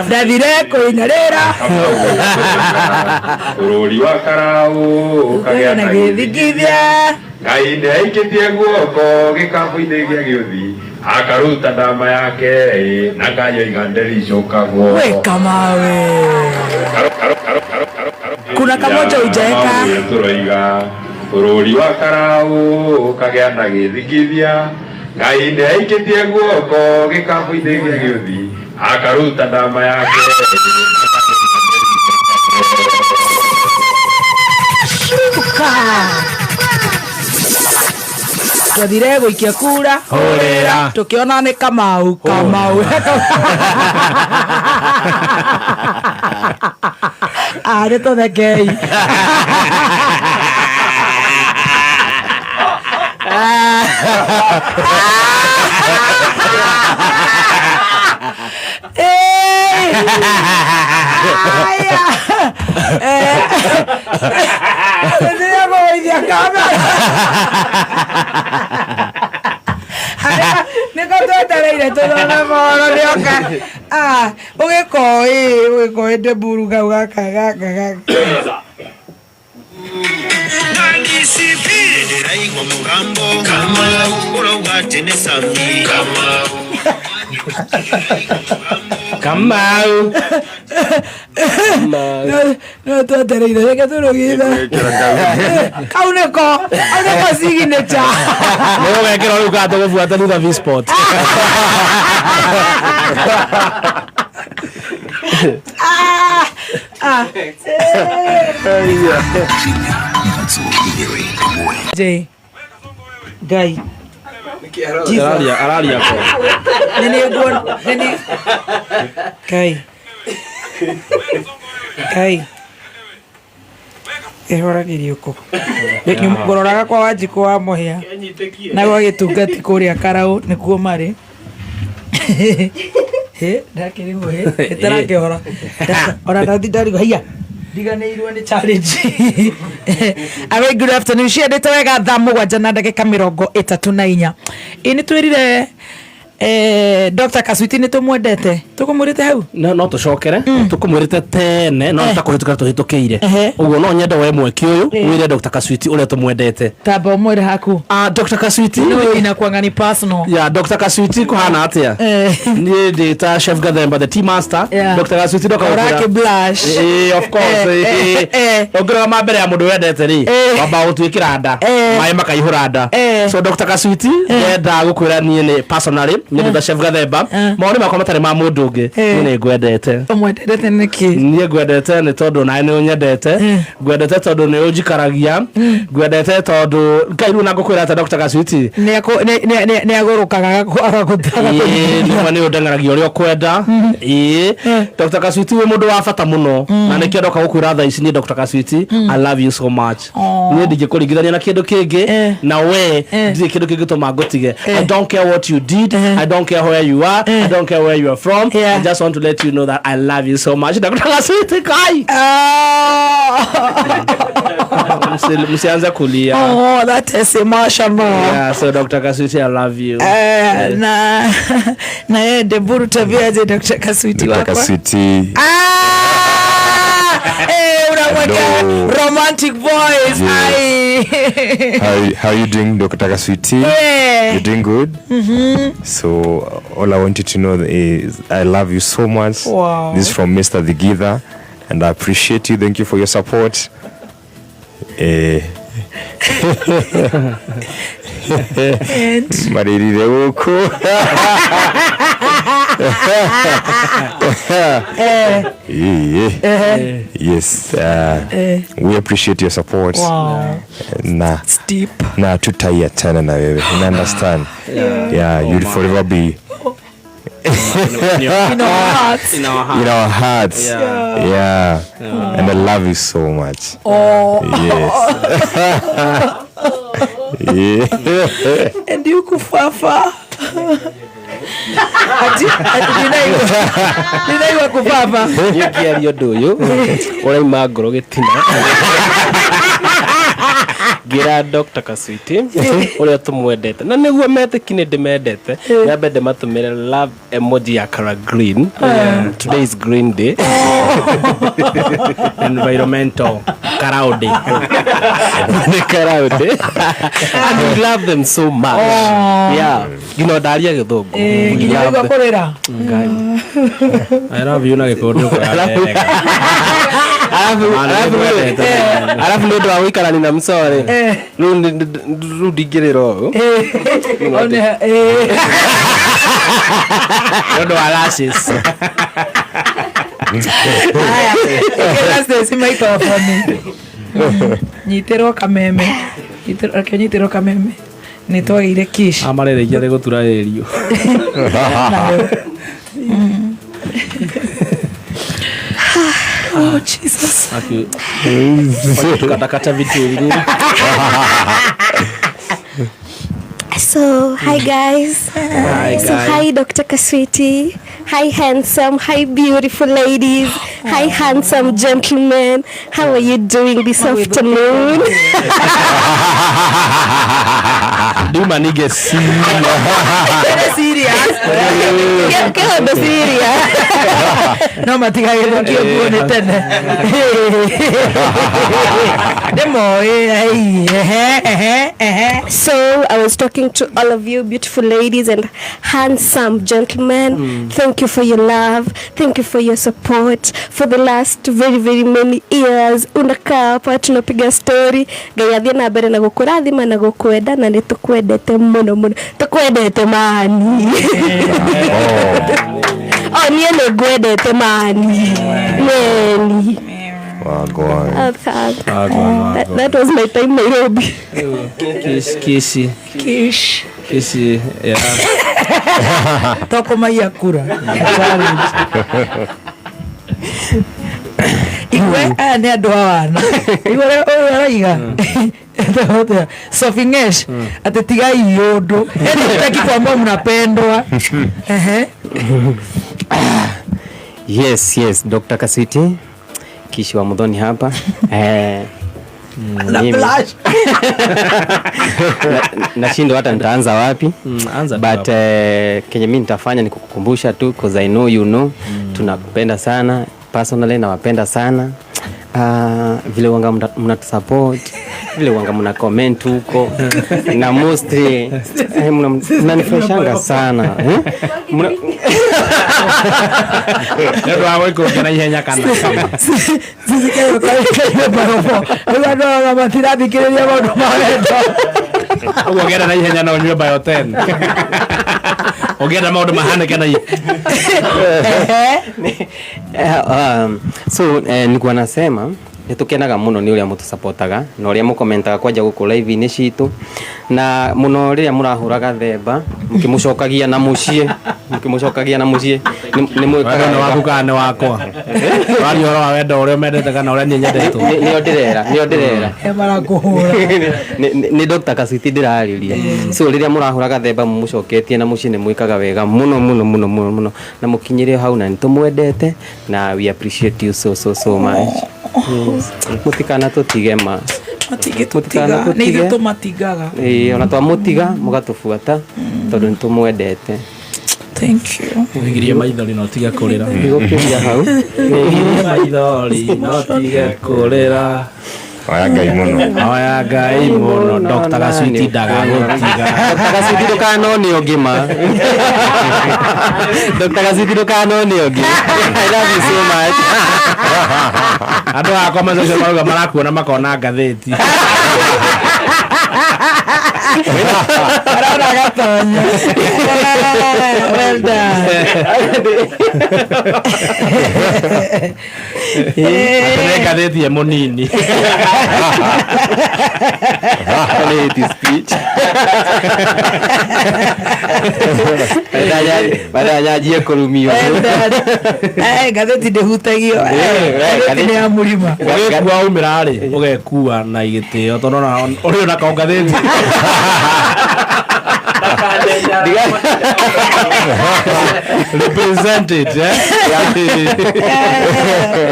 Davire koinarera. Ururi wa Karau ukagĩa na gĩthigithia. Ngai nĩaikitie guoko gĩkabũ-inĩ gĩa gĩũthi akaruta ndama yake na kanyoiga ndĩricũkagwo. Weka mawe. Kuna kamoja ujaeka. Tũroiga ururi wa Karau ukagĩa na gĩthigithia. Ngai nĩaikitie guoko gĩkabũ-inĩ gĩa gĩũthi akaruta ndama yake. Twathire gũikia kura. Horera. Tukiona nĩ Kamau. Nĩ tũthekei. Niko twetereire tuthome mohoro rĩoka. Ũgĩkoĩ ndemburu kau gaka. Ndĩraigua mũgambo Kamau ũrauga atĩ nĩ Sami Kamau Kamau. No twetereire reke turugithe kauneko signature Nĩ ũgekĩra rĩu kana tũgũbuata thutha V-Sport. Jay Guy Araria ko. Nini Kai ehoragĩrio kũ ngũroraga kwa Wanjikũ wa Mũhĩa na gwa Gĩtungati kũrĩa Karaũ nĩkuo marĩ ndakĩrĩ mũhĩ ĩtarakĩhora ona ndathi ndarigwo haiya ndiganĩirwo nĩ challenge. A very good afternoon. Ciendete wega thaa 7:34 nĩ twĩrire Dr. Kaswiti nĩ tũmwendete tũkũmwĩrĩte hau no tũcokere tũkũmwĩrĩte tene no takũhĩtũka tũhĩtũkĩire ũguo no nyenda we mweke ũyũ wĩre Dr. Kaswiti ũrĩa tũmwendete tamba ũmwĩre haku Dr. Kaswiti ina kwang'ani personal Dr. Kaswiti kũhana atĩa niĩ ndĩ ta Chef Gathemba the tea master Dr. Kaswiti orake blush of course ũngĩroga mbere ya mũndũ wendete rĩ wamba gũtuĩkĩra nda maĩ makaihũra nda so Dr. Kaswiti ndenda gũkwĩra niĩ nĩ personally nĩ Chef Gathemba maũndũ makwa matarĩ ma mũndũ ũngĩ nĩ ngwendete ũmwendete nĩkĩ niĩ ngwendete nĩ tondũ nawe nĩ ũnyendete ngwendete tondũ nĩ ũnjikaragia ngwendete tondũ Ngai rĩu na ngũkwĩra atĩ Dr. Kaswiti nĩ agũrũkaga agũtaga nĩ ũndeng'eragia ũrĩa ũkwenda Dr. Kaswiti wĩ mũndũ wa bata mũno na nĩkĩo ndoka gũkwĩra thaa ici niĩ Dr. Kaswiti I love you so much niĩ ndingĩkũringithania na kĩndũ kĩngĩ na we ndirĩ kĩndũ kĩngĩtũma ngũtige I don't care what you did I don't care where you are I don't care where you are from I just want to let you know that I love you so much Dr. Kaswiti Kai msianza kulia that is emotional so Dr. Kaswiti I love you na yeye Deburu tabiaje Dr. Kaswiti wako romantic voice. How you doing, Dr. Kaswiti? You're doing good? So all I want you to know is I love you so much. Wow. This is from Mr. Thigitha and I appreciate you. Thank you for your support. Maririre huko. Yes, we appreciate your support. Wow. It's deep. Na tutaiya tena na wewe. You understand? Yeah, you'll forever be in our hearts. Yeah. And I love you so much. Yes. And you kufafa. Ndinaiwa kufafa. Nĩngĩaria ũndũ ũyũ ũraima ngoro gĩtina ngira Dr. Kaswiti ũrĩa tũmwendete na nĩguo metĩki nĩ ndĩmendete nyambe ndĩmatũmĩre love emoji ya color green. Today is green day. Environmental Karao Day. Karao Day. And we love them so much. Yeah. You know daria gĩthũngũ. Nginya kũrĩra. I love you na gĩkũndũ kwa alafu nĩ ũndũ wa gũikarania na msore rĩu ndingĩrĩra ũũ nĩũndũ wa lashes nyitĩrwo kameme nyitĩrwo kameme nĩ twagĩire kish amarĩrĩkia rĩ gũtura rĩrio oh Jesus kata vitu hivi. So, hi guys. Hi Dr. Kaswiti. Hi handsome, hi beautiful ladies. Hi handsome gentlemen. How are you doing this afternoon? Duma nige serious. Kĩhondo serious. No matigagĩrwo kĩguo nĩ tene. So I was talking to all of you beautiful ladies and handsome gentlemen. Thank you for your love. Thank you for your support for the last very very many years. Unakaa hapa tunapiga story. Ngai athiĩ na mbere na gũkũrathima na gũkwenda na nĩtũkwendete mũno mũno. Tũkwendete mani. Oh, niĩ nĩngwendete mani. Neni. That was my time Nairobi. Kisi yeah. Toko mayakura. Iwe ane adoana. Iwe oiga. Sofingesh atetiga yodo. Nataki kwamba mnapendwa. Yes, Dr. Kaswiti. Kishi wa Muthoni hapa. Nashindwa hata nitaanza wapi. But kenye mimi nitafanya ni kukukumbusha tu because I know you know. Tunakupenda sana. Personally nawapenda sana. Vile wanga mnatusupport, vile wanga mna comment huko na mostly mnanifurahishanga sana. Ndio hapo iko kana ihenya kana. Sisi kayo barofo. Ndio matira bikiria maundu maweto. Ugera na ihenya na nyumba ya hotel. Ugera maundu mahane kana hii. So nilikuwa nasema nitukenaga muno ni uria mutusupportaga na uria mukomentaga kwaja guku live ini citu na muno riria murahuraga themba mukimucokagia na mucie ni mwikaga na waku kana wakwa wari ora wenda uria mendete kana uria ni nyendetwo nio ndirera emara kuhura ni Dr. Kaswiti ndirariria so riria murahuraga themba mumucoketie na mucie ni mwikaga wega muno na mukinyire hau na nitumwendete na we appreciate you so much. Mutikana tutige ma matigitutiga ni gito matigaga ona twamutiga mugatufuata tondu nitumwendete. Thank you. Ngirie maithori no tiga kurira nigukiria hau ngirie maithori no tiga kurira Oya ngai muno Dr. Kaswiti ndagagutiga. Dr. Kaswiti ndukanone ogima. Dr. Kaswiti ndukanone ogima. I love you so much. Andu akwa mazocio maruga marakuona makona ngatheti. Arara gatonya. Well done. Ngatheti munini. Speech. Badanya kurumio. Gatheti ndihutagio. Gatheti ni ya murima. Ugekua umirari ugekua na igitio tondu na uri na kaungatheti. Represented.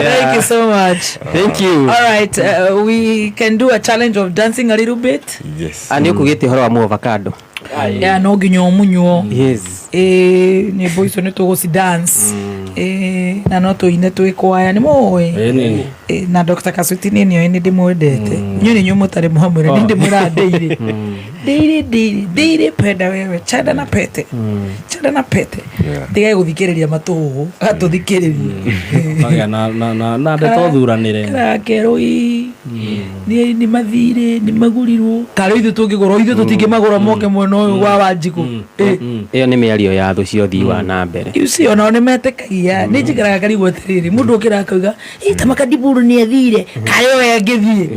Thank you so much. Thank you. All right, we can do a challenge of dancing a little bit. Yes. Ani ukugite horo wa mu avocado. Yeah, no ginyo munyo. Yes. Ni boys ni to go si dance. Na no to ine to ikwaya ni moe. Nini. Na Dr. Kaswiti nini ni ndimwendete. Nyoni nyumo tare muhamure ni ndimura deire. Deire penda wewe chada na pete. Chada na pete. Tiga guthikiriria matuhu atuthikiriria. Na ndeto thuranire. Keroi. Ni mathire ni magurirwo. Karo ithu tungigoro ithu tutingimagura moke mweno uyu wa Wanjiku. Iyo ni miario ya thu cio thiwa na mbere. Yusi ona ne metekagia ni njikaraga karigwo atiriri mundu ukira kauga ita makadiburu ni athire kayo we ngithie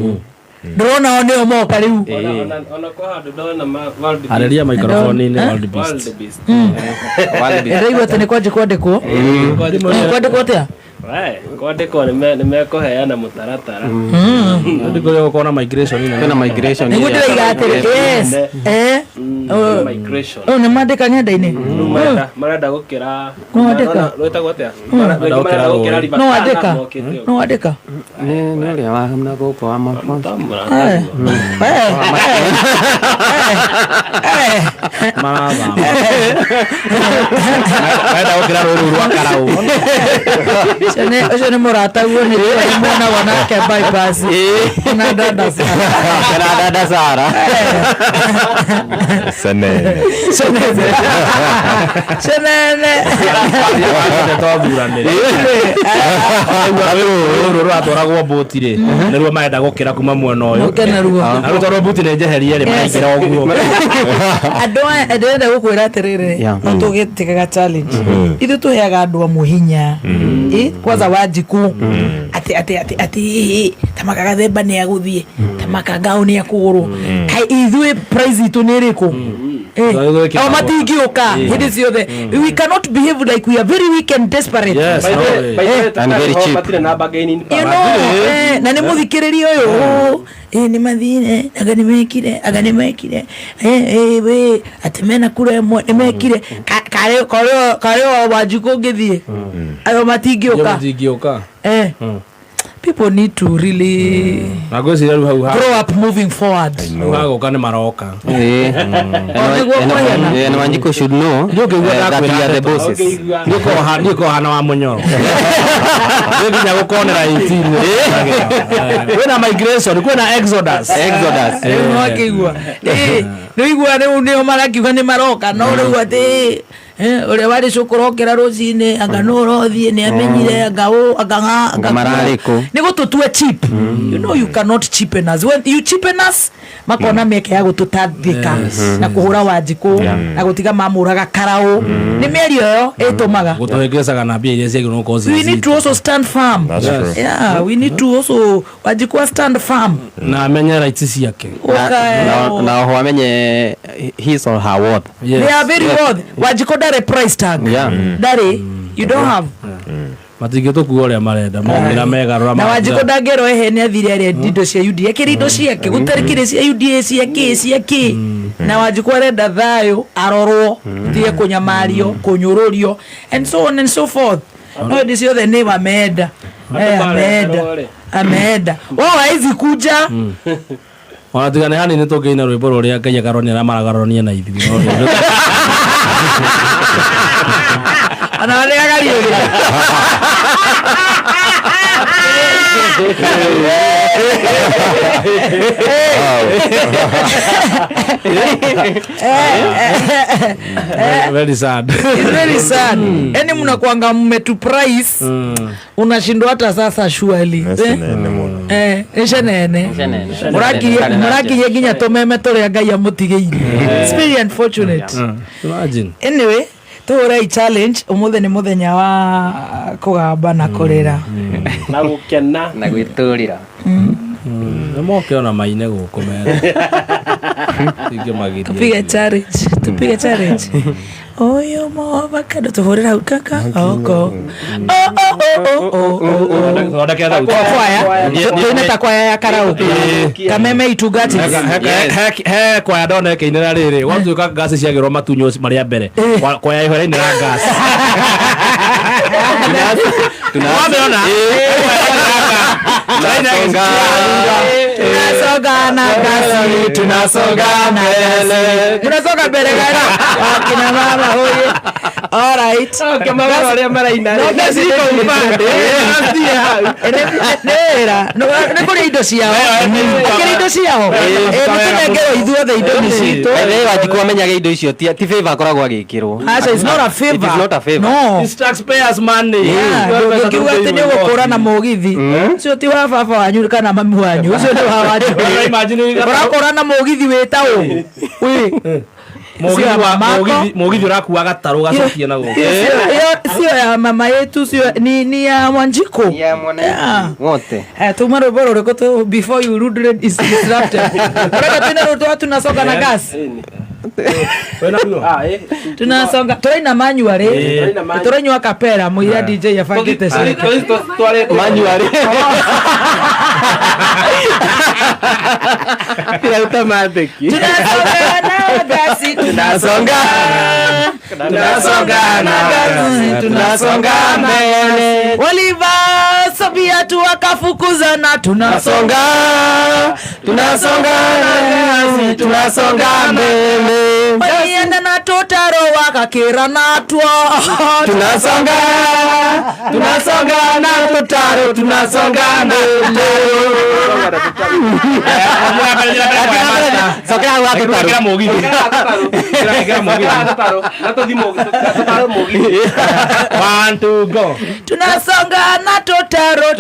ndrona one o moka riu ona kwa handu ndona haleria microphone ni World Beast. Ndio ate ni kwaje kwandikwo kwandikwo atia kwandĩkwo nĩmekũheana mũtaratara ndĩkũrĩa gũkorwo na migration kwĩna migration nĩguo ndĩraiga atĩrĩ yes migration nĩ mandĩka ng'enda-inĩ marenda gũkĩra rwĩtagwo atĩa no wandĩka nĩ ũrĩa wa na gũkũ wa mafonso marenda gũkĩra rũrũ rwa karaũ ũcio nĩ mũrataguo nĩ mwenagwo nake bypass na dada Sara Senene rũrũ rwatwaragwo mbũti rĩ nĩruo marenda gũkĩra kuma mwena ũyũ narũ tondũ mbũti nĩ njeherie rĩ maraingĩra ũguo andũ aya ndĩrenda gũkwĩra atĩrĩrĩ no tũgĩtĩkaga challenge ithuĩ tũheaga andũ amwe hinya kwanza Wanjiku ati Tamaka Gathemba nĩ agũthiĩ Tamaka Ngao nĩ akũgũrũ ithuĩ prize itũ nĩ ĩrĩkũ matingĩũka hĩndĩ ciothe. We cannot behave like we are very weak and desperate. Yes, and very cheap. Na nĩ mũthikĩrĩria ũyũ nĩ mathire aga nĩ mekire we atĩ mena kura ĩmwe nĩ mekire karĩ o Wanjiku ũngĩthiĩ ayo matingĩũka. People need to really grow up moving forward. And Wanjiku should know that we are the bosses. Niko hana wa munyoro. Nginya gukonera 18. Kwena migration, kwena exodus. Wakigwa. Nĩ igua nĩ marakiuga nĩ maroka no rĩu atĩ ũrĩa warĩ cũkũrokera rũcinĩ anga no ũrothiĩ nĩ amenyire anga mararĩkũ nĩ gũtũtua cheap. You know you cannot cheapen us. When you cheapen us makona mĩeke ya gũtũtandĩka na kũhũra Wanjiku na gũtiga mamũraga karaũ nĩ mĩario ĩyo ĩtũmaga gũtũhengecaga na mbia iria ciagĩrĩirwo gũkorwo we need to also stand firm. Yeah, we need to also Wanjiku stand firm na amenye rights ciake na oho amenye his or her worth. They are very worth. Wanjiku dare price tag. Dare you don't have matingĩtũkua ũrĩa marenda maumĩra megarũra na Wanjiku ndangĩrwo ehene athire arĩa indo cia UDA ekĩre indo ciake gũtarĩkĩre cia UDA ciake na Wanjiku arenda thayũ arorwo thie kũnyamario kũnyũrũrio and so on and so forth. No hĩndĩ ciothe nĩ ameenda wao haizi kuja wanatigane hanini tũngĩina rwĩmbo rũrĩa Ngai akaronia na maragaronia na ithuĩ ana wale gari yule very sad. It's very sad. Eni mnakuanga mmetu price unashindwa hata sasa surely eshenene muraki yeginya tomeme tore Ngai amutigeire. It's very unfortunate. Imagine. Anyway tũhũre challenge ũmũthĩ nĩ mũthenya wa kũgamba na kũrĩra na gũkena na gwĩtũrĩra nĩ moke ona maine gũkũ mere tupige challenge oyo avocado tũhũrĩra hau kaka oko twĩne ta kwaya ya karaoke kameme itungati he kwaya ndona ĩkĩinĩra rĩrĩ gwatuĩka ngasi ciagĩrwo matunyo marĩa mbere kwaya ihora inĩra ngasi tunaona tunasogana mbele gana wakina mama hoye. All right. Okay, mama wale maraina. No ndaziko upande. Nera. No kuri indo ciao. Kuri indo ciao. Nĩtũnengerwo ithuothe indo nĩ citũ. Wanjiku amenyaga indo icio ti favor akoragwo agĩkĩrwo. It's not a favor. It is not a favor. No. It's taxpayers money. Ngiuga atĩ nĩ ũgũkũra na mũgithi. Ũcio ti wa baba wanyu kana mami wanyu. Ũcio nĩ wa Wanjiku. Ũrakũra na mũgithi wĩtagwo. Mũgithi ũrakua gatarũ gacokie na gũkũ. Sio ya mama yetu, sio ni ya Wanjiku. Ya mwana wote. Tuma rwĩmbo rũrĩkũ before you rudely disrupted. Tunasonga na gas. tunasonga turaina manually turanywa kapera muira DJ yafangite manually kila automatic tunasonga na gasi tunasonga mbele waliva sabia tu wakafukuzana tunasonga mbele walienda na totaro wakakera natwa tunasonga na totaro tunasonga mbele sokera wake kira mogi one to go tunasonga na totaro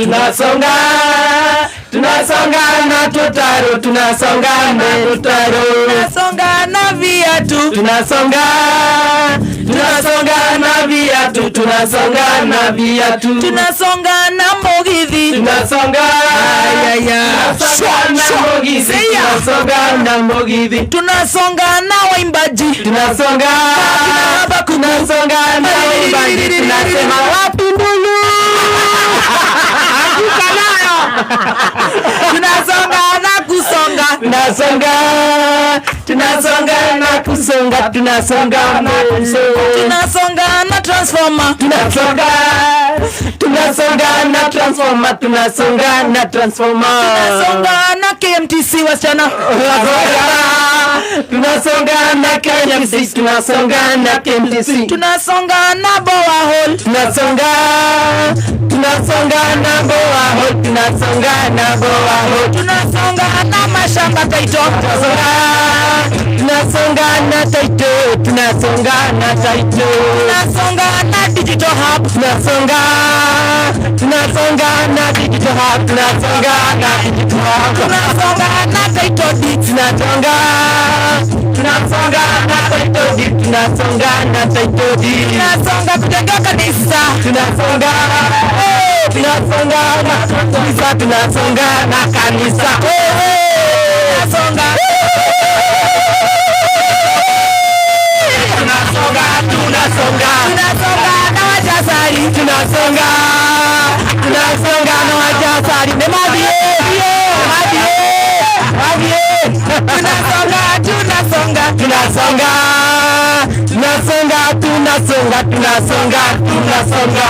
tunasonga na totaro tunasonga mbele tunasonga na viatu tunasonga na viatu tunasonga na mogithi tunasonga na mogithi tunasonga na waimbaji tunasonga na waimbaji tunasema wapi mbulu tunasonga na kusonga tunasonga na transformer tunasonga na KMTC wasichana tunasonga na KMTC tunasonga na Boa Hall tunasonga na mashamba taito tunasonga na digital hub tunasonga na taito deed tunasonga kujenga kanisa tunasonga na kanisa tunasonga na wajasari tunasonga na wajasari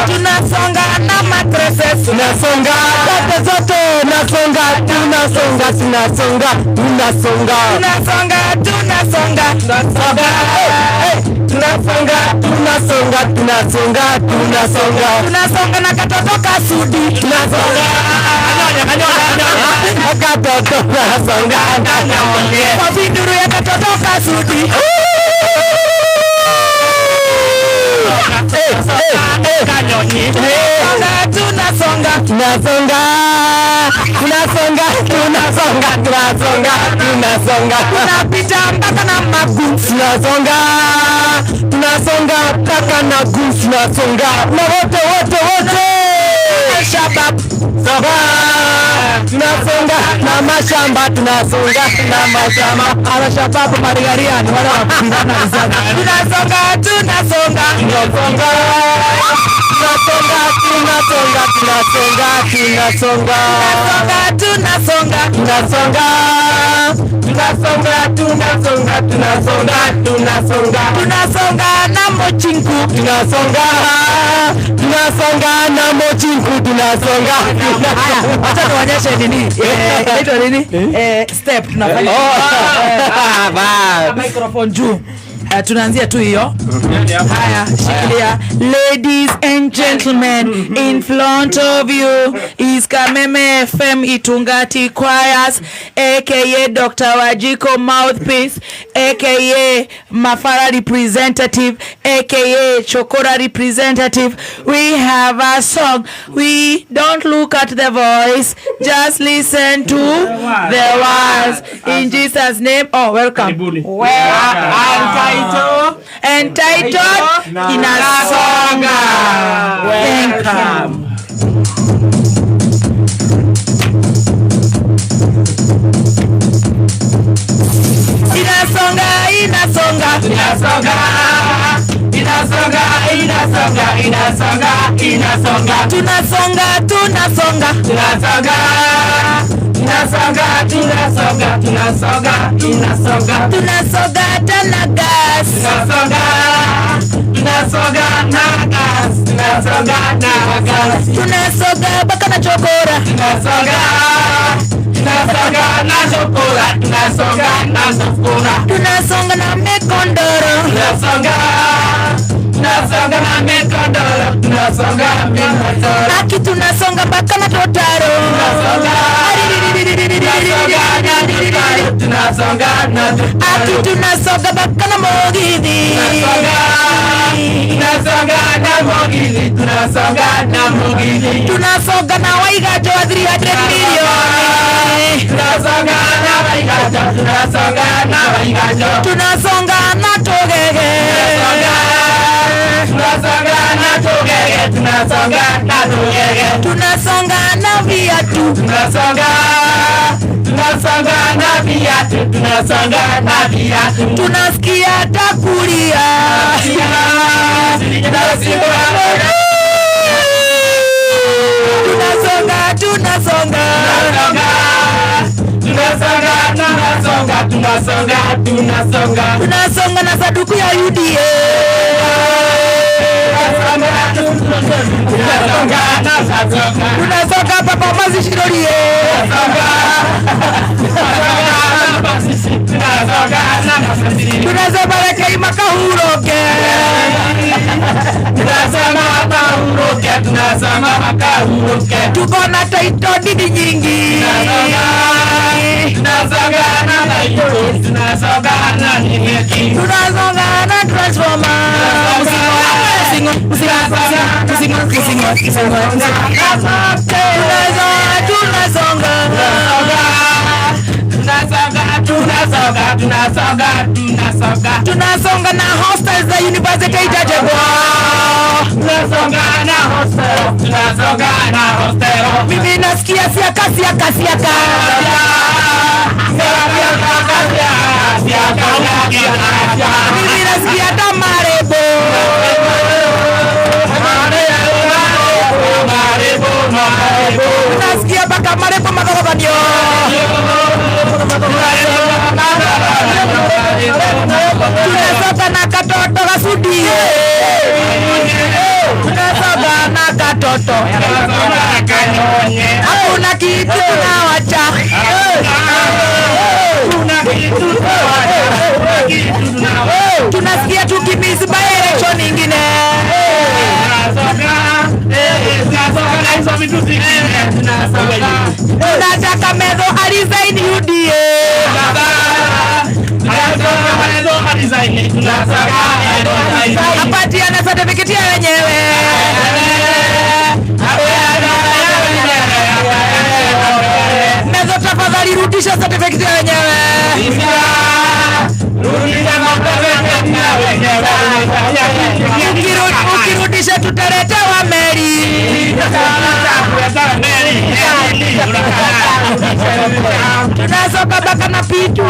tunasonga na mattresses tunasonga zote tunasonga na katoto kasudi tunasonga kwa viduru ya katoto kasudi tunasonga tunapita mpaka na magu tunasonga mpaka na gu tunasonga na wote shabab tunasonga na mashamba tunasonga ala shabab marigariani wala wapindana tunasonga na mochinku tunasonga acha tuonyeshe nini inaitwa nini step tunafanya microphone juu tunaanzia tu hiyo. Haya, shikilia. Ladies and gentlemen, in front of you is Kameme FM Itungati Choirs, aka Dr. Wajiko Mouthpiece, aka Mafara representative, aka Chokora representative. We have a song. We don't look at the voice, just listen to the words. In Jesus' name. Oh, welcome. Entitled Inasonga. Welcome. Inasonga. inasonga inasonga tunasonga tunasonga tunasonga tunasonga tunasonga tunasonga tunasonga tunasonga tena gas tunasonga tunasonga na gas tunasonga na gas tunasonga mpaka na chokora tunasonga tunasonga na chokora tunasonga na chokora tunasonga na mekondoro tunasonga tunasonga na mekondoro tunasonga mekondoro aki tunasonga mpaka na totaro tunasonga tunasonga na aki tunasonga mpaka na mogidi tunasonga na mogidi tunasonga na mogidi tunasonga na waigajo wa 300 milioni tunasonga na waigajo tunasonga na waigajo tunasonga na togege tunasonga na togege tunasonga na togege tunasonga na viatu tunasonga tunasonga na viatu tunasonga na viatu tunasikia takulia tunasonga tunasonga tunasonga tunasonga tunasonga tunasonga tunasonga na saduku ya UDA tunasonga papa mazi shirorie tunasonga baraka makahuroke tunasonga makahuroke tunasonga makahuroke tuko na taito didi nyingi tunasonga na taito tunasonga na nyingi tunasonga na transformer tunasonga na hostels za university itajengwa tunasonga na hostel tunasonga na hostel mimi nasikia siaka mimi nasikia tamarebo tunasikia baka marebo magorobanio tunasonga na katoto kasudi tunasonga na katoto hakuna kitu tunawacha tunasikia tukimiss by election ingine tunataka Medho alizaini UDA apatiane certificate ya wenyewe Medho tafadhali rudisha certificate ya wenyewe ukirudisha tutaletewa meli tunasoka baka na pitu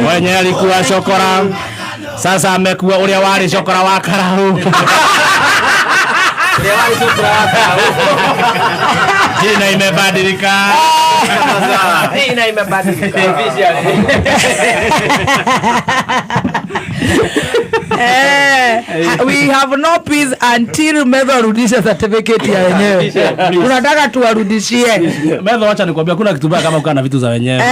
mwenye alikuwa shokora sasa amekuwa ule wali shokora wa karau jina imebadilika we have no peace until Medho arudishe certificate ya wenyewe. Tunataka tuwarudishie Medho. Acha nikwambia kuna kitu baya kama ukaa na vitu za wenyewe.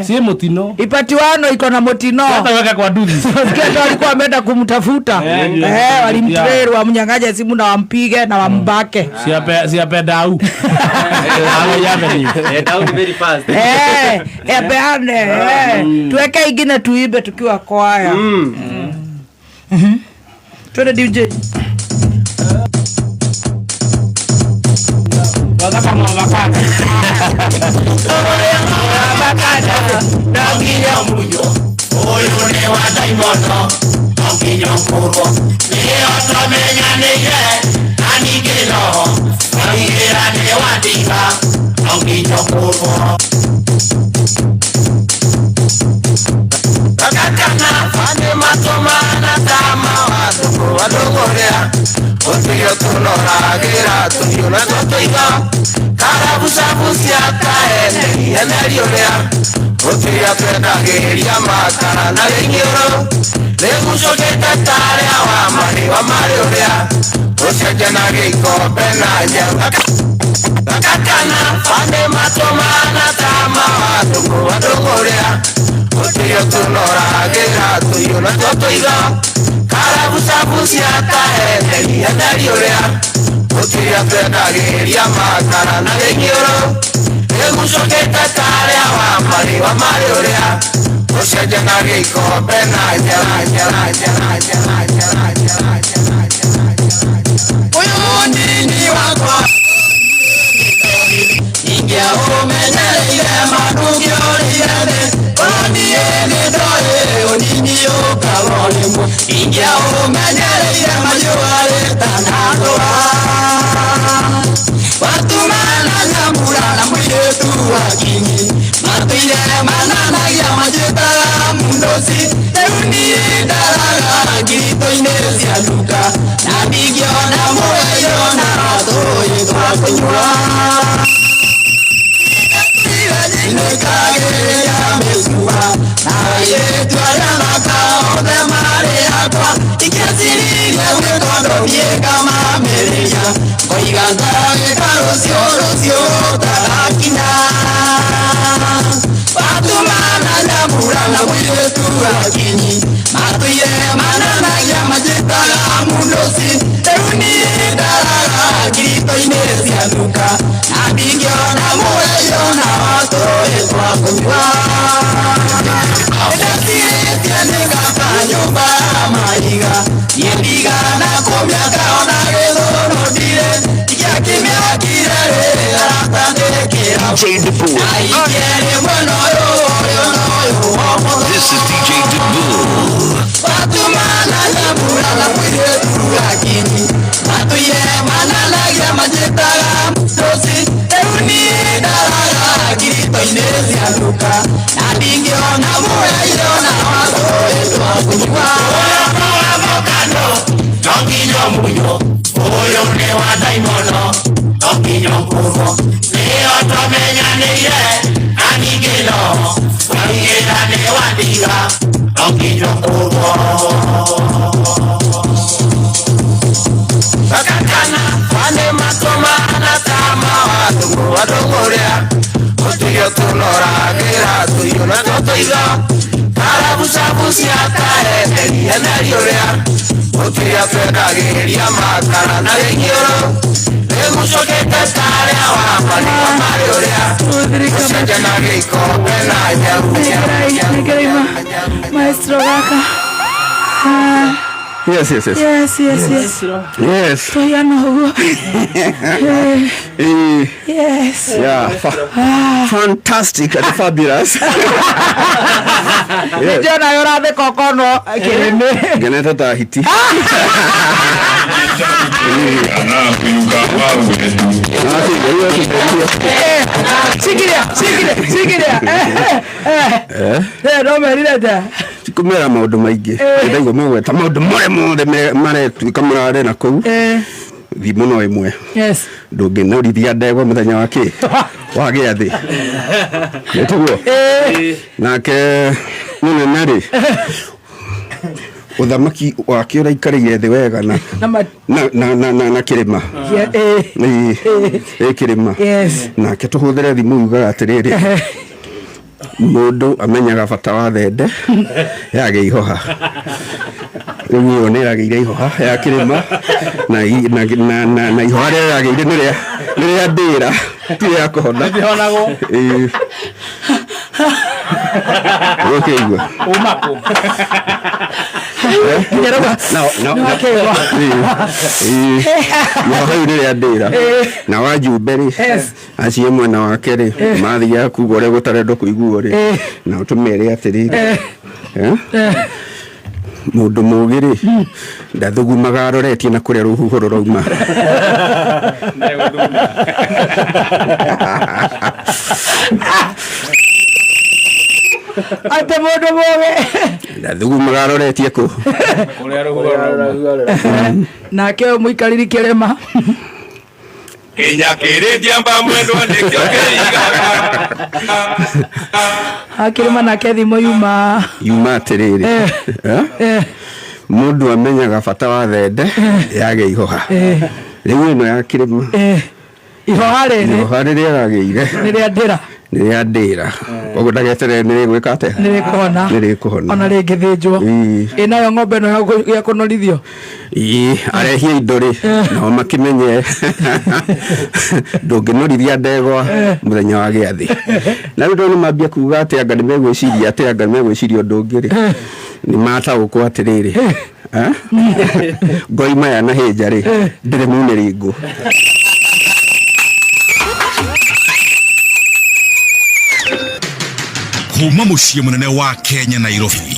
Si mutino ipatiwano iko na mutino hata weka kwa duzi Sikia walikuwa wameenda kumtafuta walimtrail wamnyang'aje simu na wampige na wambake siape dau Dau ni very fast. beane tuweke ingine tuibe tukiwa kwaya. Twende DJ. Oyo ne wa daimono, Onginyokurwo Nio tomenyanĩire Anigĩno Wagĩra nĩ wadiga Onginyokurwo Kakakana Fane matomana Tama wadugu wadugurea Otiyo tunoragĩra Tuyuna totoiga Karabusabusia kaene Eneriurea Otiyo twendagĩria makara na gĩnyũrũ Nĩgucũkĩte tarĩa wa marĩ ũrĩa Ũcenjanagia ikombe na nyau Gakakana Fane matomana Tama wadugu wadugurea Otiyo tunoragĩra Tuyuna totoiga Karabusabusia kaene Eneriurea Otiyo twendagĩria makara na gĩnyũrũ Nĩgucũkĩte tarĩa wa marĩ ũrĩa Ũcenjanagia ikombe na Ũyũ mũnini wakwa Ingĩaũmenyereire mandũngĩũrire thĩ Ũniĩ nĩndoĩ ũnini ũkagwo rĩmwe Ingĩaũmenyereire mahiũarĩ tanatũra Watumana nyambura na mũirĩtu wa kinyi Matuire mananagia majĩtaga mundosi Rĩu niĩ ndaraga ngirito-inĩ cia nduka Na ndingĩona mũgeiro na tũĩ twa kũnyua Nĩkagĩrĩria mĩcuha Na airĩtu arĩa thaka othe marĩ akwa Ingĩcirie gwĩkondomie ngamamĩrĩria Ngoiga ngagĩka rũciũ ũtarakinya Watumana nyambura na mũirĩtu wa kinyi Matuire mananagia majĩtaga mundosi Rĩu niĩ ndaraga ngirito-inĩ cia nduka Na ndingĩona mũgeiro na tũĩ twa kũnyua Ndecirĩtie nĩngaka nyũmba ya mahiga Niĩ ndigana kũmĩaka ona gĩthũnũ ndirĩ Ingĩakĩmĩakire aratandĩkĩra Na ingĩrĩ mwena ũyũ This is DJ Dabool. Watumana nyambura na mũirĩtu wa kinyi Matuire mananagia majĩtaga mundosi Rĩu niĩ ndaraga ngirito-inĩ cia nduka Na ndingĩona mũgeiro na tũĩ twa kũnyua Avocado, nonginyo munyo Ũyũ nĩ wa ndaimono Nonginyo kurwo Nĩo tomenyanĩire Anigĩno Wagĩra nĩ wadiga Nonginyo kurwo Gakakana Fane matomana Tama wadugurea Otiyo tunoragĩra Tuyuna totoiga Karabusabusia kaene Eneriurea Otiyo twendagĩria makara na gĩnyũrũ Nĩgucũkĩte tarĩa wa marĩ ũrĩa Ũcenjanagia ikombe na nyau Maestro Gaka Yes. Toyana hugo. Yes. Yeah. Fantastic and fabulous. Jana yora de kokono kireme. Geneta tahiti. Sikiria. No merire da. Kumera maundu maingi ndaigua magweta maundu mothe maretuika marare na kuu thimo no imwe ndũngĩnorithia ndegwa mũthenya wa kĩ wa gĩathĩ nĩtiguo nake mũnene rĩ ũthamaki wake ũraikarĩire thĩ wega na kĩrĩma kĩrĩma nake tũhũthĩre thimũ yugaga atĩrĩrĩ mũndũ amenyaga bata wa thende yagĩ ihoha rĩu nĩ yagĩire ihoha ya kĩrĩma na ihoha rĩrĩa yagĩire nĩ rĩa ndĩra ti rĩa kũhona ũkĩigua umako hau rĩrĩa ndĩra na wanjumbe rĩ acie mwena wake rĩ mathiaga kuga ũrĩa gũtarenda kũiguo rĩ na ũtũmere atĩrĩrĩ mundu mugiri ndathugumaga aroretie na kuria ruhuho rurauma ate mundu muge ndathugumaga aroretie ku kuria ruhuho rurauma nake muikariri kirema Kenya kere diamba mwendo ndekyo keigaga akirima nake thimo yuma atiriri mundu amenyaga bata wa thende yage ihoha riu ino ya kirima ihoha riri agageire niria ndira koguo ndageterere nirigwika atia nirikuhona ona ringithinjwo inayo ng'ombe no ya kunorithio arehia indo ri nao makimenye ndunginorithia ndegwa muthenya wa giathi na riu ndu mambia kuga ati anga nimegwiciria undu ungi ri ni mataũkwo atiriri ngoi maya na hinja ri ndiri muniringu kuma muciĩ munene wa Kenya Nairobi.